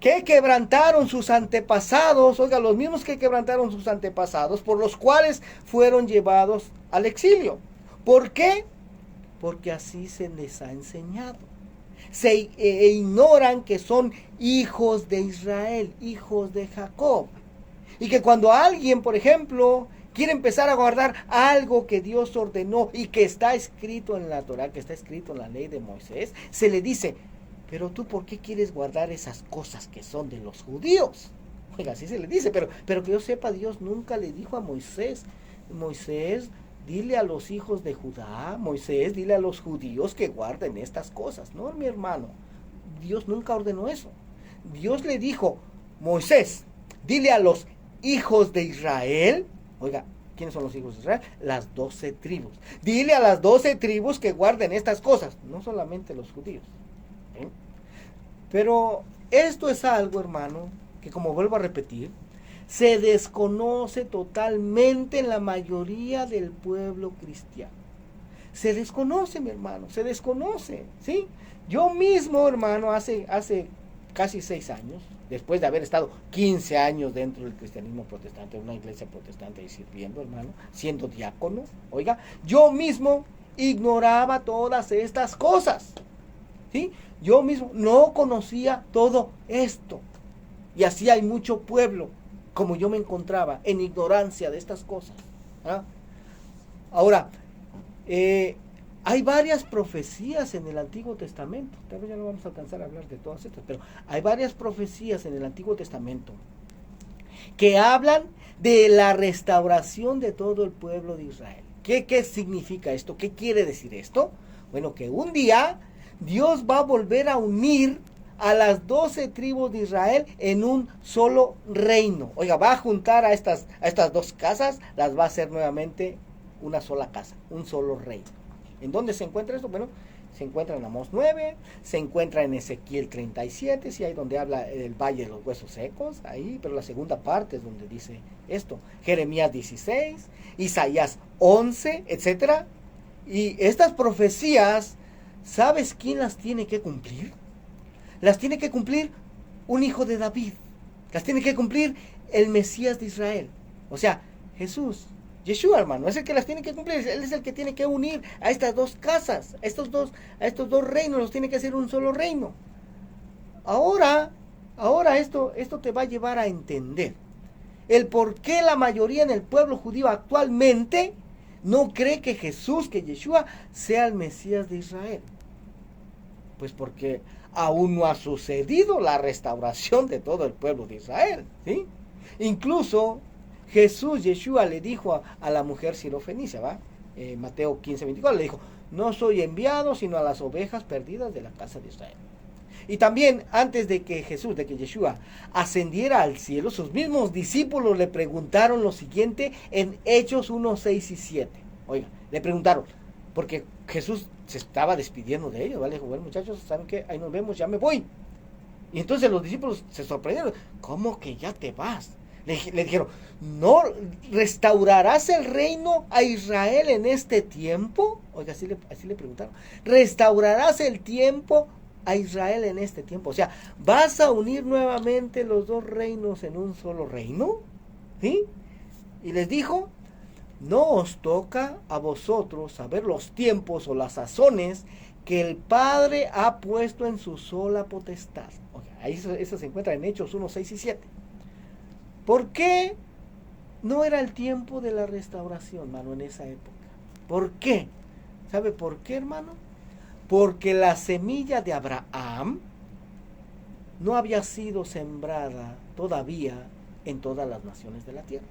que quebrantaron sus antepasados, oiga, los mismos que quebrantaron sus antepasados, por los cuales fueron llevados al exilio. ¿Por qué? Porque así se les ha enseñado. Ignoran que son hijos de Israel, hijos de Jacob. Y que cuando alguien, por ejemplo, quiere empezar a guardar algo que Dios ordenó y que está escrito en la Torá, que está escrito en la ley de Moisés, se le dice: pero tú, ¿por qué quieres guardar esas cosas que son de los judíos? Oiga, así se le dice, pero que yo sepa, Dios nunca le dijo a Moisés: Moisés, dile a los hijos de Judá, Moisés, dile a los judíos que guarden estas cosas. No, mi hermano, Dios nunca ordenó eso. Dios le dijo: Moisés, dile a los hijos de Israel, oiga, ¿quiénes son los hijos de Israel? Las 12 tribus. Dile a las 12 tribus que guarden estas cosas, no solamente los judíos. ¿Eh? Pero esto es algo, hermano, que, como vuelvo a repetir, se desconoce totalmente en la mayoría del pueblo cristiano. Se desconoce, mi hermano, se desconoce, ¿sí? Yo mismo, hermano, hace casi 6 años, después de haber estado 15 años dentro del cristianismo protestante, una iglesia protestante y sirviendo, hermano, siendo diácono, oiga, yo mismo ignoraba todas estas cosas, ¿sí? Yo mismo no conocía todo esto. Y así hay mucho pueblo, como yo me encontraba, en ignorancia de estas cosas. ¿Ah? Ahora, hay varias profecías en el Antiguo Testamento. Tal vez ya no vamos a alcanzar a hablar de todas estas, pero hay varias profecías en el Antiguo Testamento que hablan de la restauración de todo el pueblo de Israel. ¿Qué significa esto? ¿Qué quiere decir esto? Bueno, que un día Dios va a volver a unir a las 12 tribus de Israel en un solo reino. Oiga, va a juntar a estas 2 casas, las va a hacer nuevamente una sola casa, un solo reino. ¿En dónde se encuentra esto? Bueno, se encuentra en Amós 9, se encuentra en Ezequiel 37, sí, ahí donde habla el valle de los huesos secos, ahí, pero la segunda parte es donde dice esto. Jeremías 16, Isaías 11, etcétera. Y estas profecías, ¿sabes quién las tiene que cumplir? Las tiene que cumplir un hijo de David. Las tiene que cumplir el Mesías de Israel. O sea, Jesús, Yeshua, hermano, es el que las tiene que cumplir. Él es el que tiene que unir a estas 2 casas, a estos dos reinos, los tiene que hacer un solo reino. Ahora esto te va a llevar a entender el por qué la mayoría en el pueblo judío actualmente no cree que Jesús, que Yeshua, sea el Mesías de Israel. Pues porque aún no ha sucedido la restauración de todo el pueblo de Israel, ¿sí? Incluso Jesús, Yeshua, le dijo a la mujer sirofenicia, ¿va? Mateo 15:24, le dijo: no soy enviado sino a las ovejas perdidas de la casa de Israel. Y también, antes de que Yeshua ascendiera al cielo, sus mismos discípulos le preguntaron lo siguiente en Hechos 1, 6 y 7. Oiga, le preguntaron, porque Jesús se estaba despidiendo de ellos, ¿vale? Dijo: bueno, muchachos, ¿saben qué? Ahí nos vemos, ya me voy. Y entonces los discípulos se sorprendieron. ¿Cómo que ya te vas? Le dijeron: ¿no restaurarás el reino a Israel en este tiempo? Oiga, así le preguntaron. ¿Restaurarás el tiempo a Israel en este tiempo? O sea, ¿vas a unir nuevamente los 2 reinos en un solo reino? ¿Sí? Y les dijo: no os toca a vosotros saber los tiempos o las sazones que el Padre ha puesto en su sola potestad. Okay, ahí eso se encuentra en Hechos 1, 6 y 7. ¿Por qué no era el tiempo de la restauración, hermano, en esa época? ¿Por qué? ¿Sabe por qué, hermano? Porque la semilla de Abraham no había sido sembrada todavía en todas las naciones de la tierra.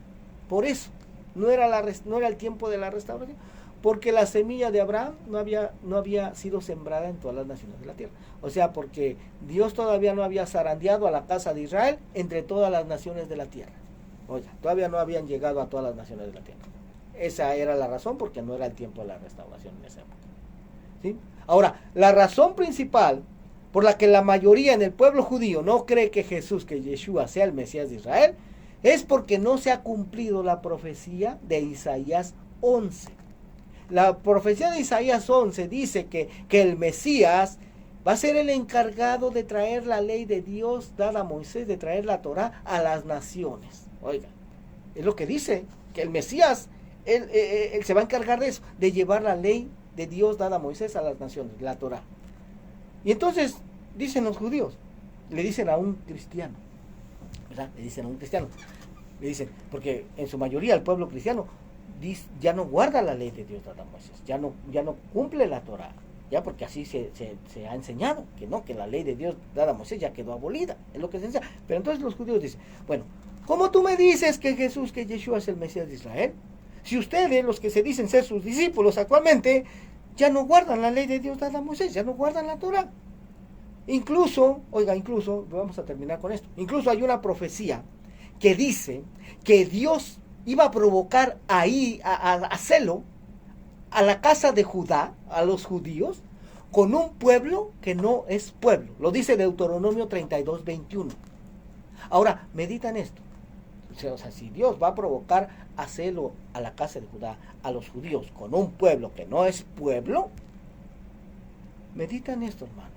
Por eso no era el tiempo de la restauración, porque la semilla de Abraham no había sido sembrada en todas las naciones de la tierra. O sea, porque Dios todavía no había zarandeado a la casa de Israel entre todas las naciones de la tierra. Oiga, todavía no habían llegado a todas las naciones de la tierra. Esa era la razón, porque no era el tiempo de la restauración en esa época. ¿Sí? Ahora, la razón principal por la que la mayoría en el pueblo judío no cree que Jesús, que Yeshua sea el Mesías de Israel, es porque no se ha cumplido la profecía de Isaías 11. La profecía de Isaías 11 dice que el Mesías va a ser el encargado de traer la ley de Dios dada a Moisés, de traer la Torá a las naciones. Oiga, es lo que dice, que el Mesías, él se va a encargar de eso, de llevar la ley de Dios dada a Moisés a las naciones, la Torá. Y entonces, dicen los judíos, le dicen a un cristiano, ¿verdad? Le dicen a un cristiano, le dicen, porque en su mayoría el pueblo cristiano ya no guarda la ley de Dios dada a Moisés, ya no cumple la Torá, ya porque así se ha enseñado, que la ley de Dios dada a Moisés ya quedó abolida, es lo que se enseña. Pero entonces los judíos dicen, bueno, ¿cómo tú me dices que Jesús, que Yeshua es el Mesías de Israel? Si ustedes, los que se dicen ser sus discípulos actualmente, ya no guardan la ley de Dios dada a Moisés, ya no guardan la Torá. Incluso, vamos a terminar con esto, incluso hay una profecía que dice que Dios iba a provocar ahí, a celo, a la casa de Judá, a los judíos, con un pueblo que no es pueblo. Lo dice Deuteronomio 32:21. Ahora, meditan esto. O sea, si Dios va a provocar a celo a la casa de Judá, a los judíos, con un pueblo que no es pueblo, meditan esto, hermano.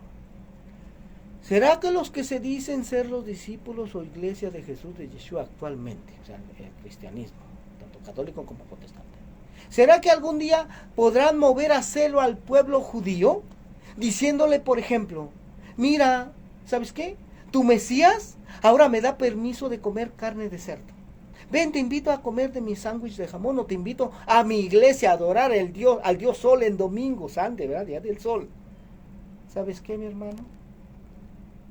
¿Será que los que se dicen ser los discípulos o iglesia de Jesús de Yeshua actualmente, o sea, el cristianismo, tanto católico como protestante, será que algún día podrán mover a celo al pueblo judío, diciéndole, por ejemplo, mira, ¿sabes qué? Tu Mesías ahora me da permiso de comer carne de cerdo. Ven, te invito a comer de mi sándwich de jamón, o te invito a mi iglesia a adorar al Dios Sol en domingo, Sante, ¿verdad? Día del Sol. ¿Sabes qué, mi hermano?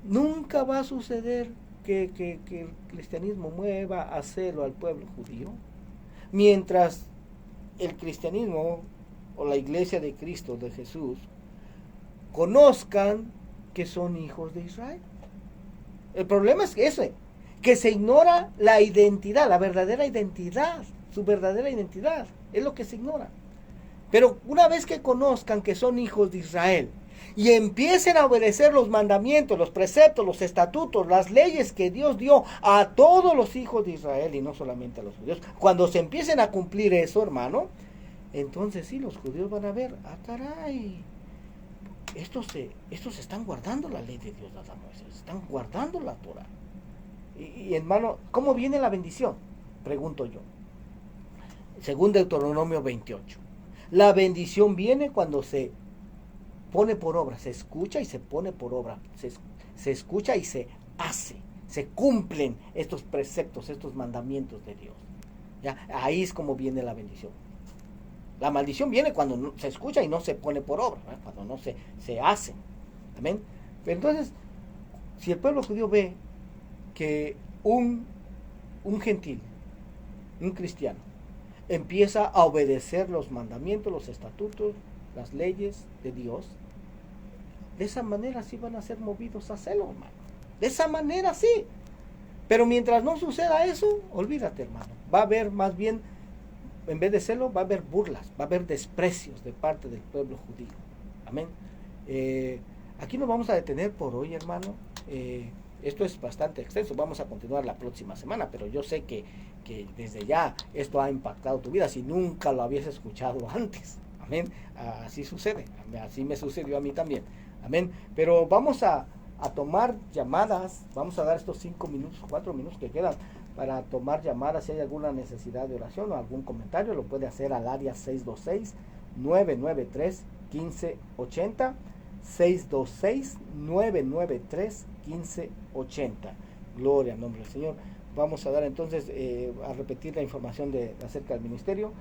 Nunca va a suceder que el cristianismo mueva a celo al pueblo judío, mientras el cristianismo o la iglesia de Cristo, de Jesús, conozcan que son hijos de Israel. El problema es que se ignora la identidad, la verdadera identidad, su verdadera identidad, es lo que se ignora. Pero una vez que conozcan que son hijos de Israel y empiecen a obedecer los mandamientos, los preceptos, los estatutos, las leyes que Dios dio a todos los hijos de Israel y no solamente a los judíos, cuando se empiecen a cumplir eso, hermano, entonces sí, los judíos van a ver, caray, estos están guardando la ley de Dios dada a Moisés, están guardando la Torah. Y hermano, ¿cómo viene la bendición? Pregunto yo. Según Deuteronomio 28. La bendición viene cuando se pone por obra, se escucha y se pone por obra, se escucha y se hace, se cumplen estos preceptos, estos mandamientos de Dios. ¿Ya? Ahí es como viene la bendición. La maldición viene cuando no, se escucha y no se pone por obra, ¿verdad? Cuando no se hace. Amén. Pero entonces, si el pueblo judío ve que un gentil, un cristiano, empieza a obedecer los mandamientos, los estatutos, las leyes de Dios, de esa manera sí van a ser movidos a celo, hermano. De esa manera sí. Pero mientras no suceda eso, olvídate, hermano. Va a haber más bien, en vez de celo, va a haber burlas, va a haber desprecios de parte del pueblo judío. Amén. Aquí nos vamos a detener por hoy, hermano. Esto es bastante extenso, vamos a continuar la próxima semana, pero yo sé que desde ya esto ha impactado tu vida si nunca lo habías escuchado antes. Amén. Así sucede, así me sucedió a mí también. Amén. Pero vamos a tomar llamadas, vamos a dar estos 5 minutos, 4 minutos que quedan para tomar llamadas. Si hay alguna necesidad de oración o algún comentario, lo puede hacer al área 626-993-1580. 626-993-1580. Gloria al nombre del Señor. Vamos a dar entonces, a repetir la información acerca del ministerio.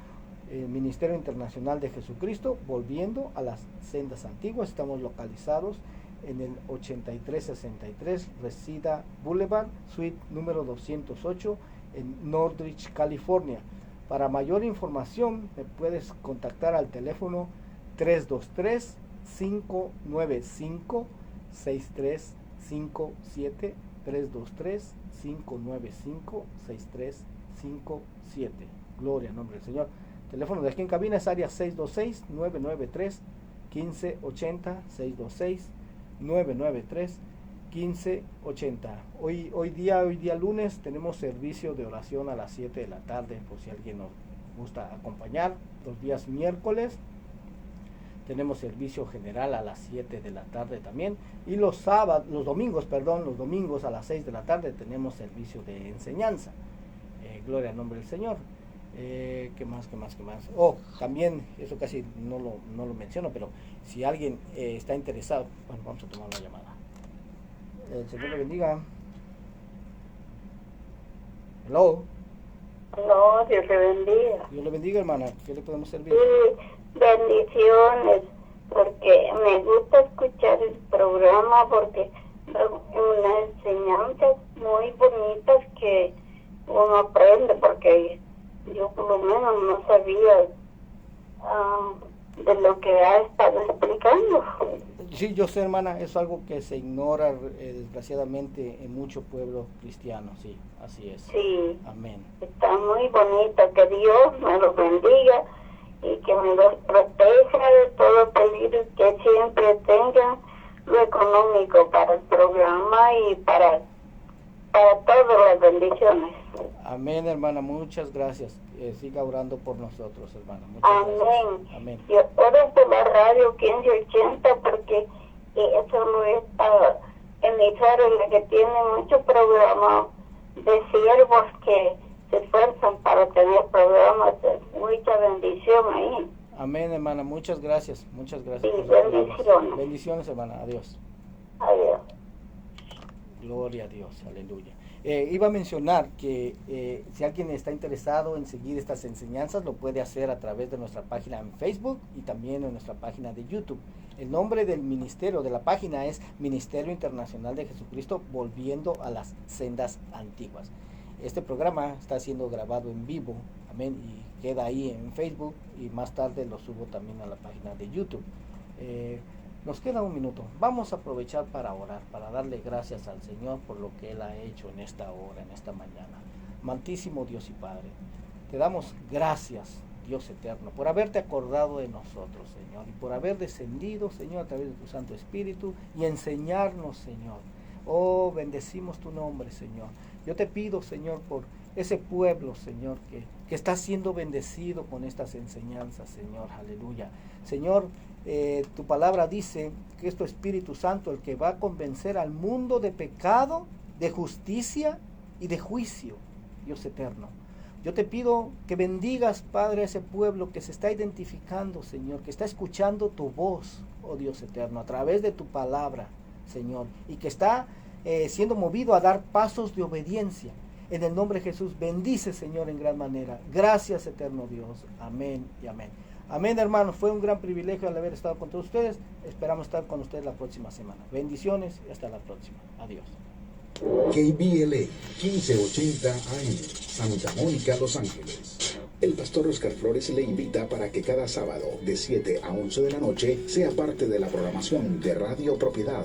El Ministerio Internacional de Jesucristo, volviendo a las sendas antiguas. Estamos localizados en el 8363 Reseda Boulevard, suite número 208, en Northridge, California. Para mayor información, me puedes contactar al teléfono 323-595-6357, 323-595-6357. Gloria al nombre del Señor. El teléfono de aquí en cabina es área 626-993-1580, 993-1580. Hoy día lunes tenemos servicio de oración a las 7 de la tarde, por si alguien nos gusta acompañar. Los días miércoles tenemos servicio general a las 7 de la tarde también, y los domingos a las 6 de la tarde tenemos servicio de enseñanza. Gloria al nombre del Señor. ¿Qué más? También, eso casi no lo menciono, pero si alguien está interesado, bueno, vamos a tomar una llamada. El Señor le bendiga. Hello. No, Dios le bendiga. Dios le bendiga, hermana. ¿Qué le podemos servir? Sí, bendiciones, porque me gusta escuchar el programa, porque unas enseñanzas muy bonitas que uno aprende, porque yo por lo menos no sabía de lo que ha estado explicando. Sí, yo sé, hermana, es algo que se ignora desgraciadamente en mucho pueblo cristiano, sí, así es. Sí. Amén. Está muy bonito, que Dios me los bendiga y que me los proteja de todo peligro, que siempre tengan lo económico para el programa y para todas las bendiciones. Amén, hermana, muchas gracias. Siga orando por nosotros, hermana. Amén. Gracias. Amén. Yo oro por la radio 1580 porque eso no es emisora en la que tiene muchos programas de siervos que se esfuerzan para tener programas de mucha bendición ahí. Amén, hermana, muchas gracias. Muchas gracias. Sí, bendiciones. Bendiciones, hermana. Adiós. Adiós. Gloria a Dios, aleluya. Iba a mencionar que si alguien está interesado en seguir estas enseñanzas, lo puede hacer a través de nuestra página en Facebook y también en nuestra página de YouTube. El nombre del ministerio, de la página, es Ministerio Internacional de Jesucristo, volviendo a las sendas antiguas. Este programa está siendo grabado en vivo, amén, y queda ahí en Facebook, y más tarde lo subo también a la página de YouTube. Nos queda un minuto. Vamos a aprovechar para orar, para darle gracias al Señor por lo que Él ha hecho en esta hora, en esta mañana. Amantísimo Dios y Padre, te damos gracias, Dios eterno, por haberte acordado de nosotros, Señor, y por haber descendido, Señor, a través de tu Santo Espíritu y enseñarnos, Señor. Oh, bendecimos tu nombre, Señor. Yo te pido, Señor, por ese pueblo, Señor, que está siendo bendecido con estas enseñanzas, Señor, aleluya. Señor, tu palabra dice que es tu Espíritu Santo el que va a convencer al mundo de pecado, de justicia y de juicio, Dios eterno. Yo te pido que bendigas, Padre, a ese pueblo que se está identificando, Señor, que está escuchando tu voz, oh Dios eterno, a través de tu palabra, Señor, y que está siendo movido a dar pasos de obediencia. En el nombre de Jesús, bendice, Señor, en gran manera. Gracias, eterno Dios. Amén y amén. Amén, hermanos. Fue un gran privilegio al haber estado con todos ustedes. Esperamos estar con ustedes la próxima semana. Bendiciones y hasta la próxima. Adiós. KBLA 1580 AM, Santa Mónica, Los Ángeles. El pastor Oscar Flores le invita para que cada sábado de 7 a 11 de la noche sea parte de la programación de Radio Propiedad.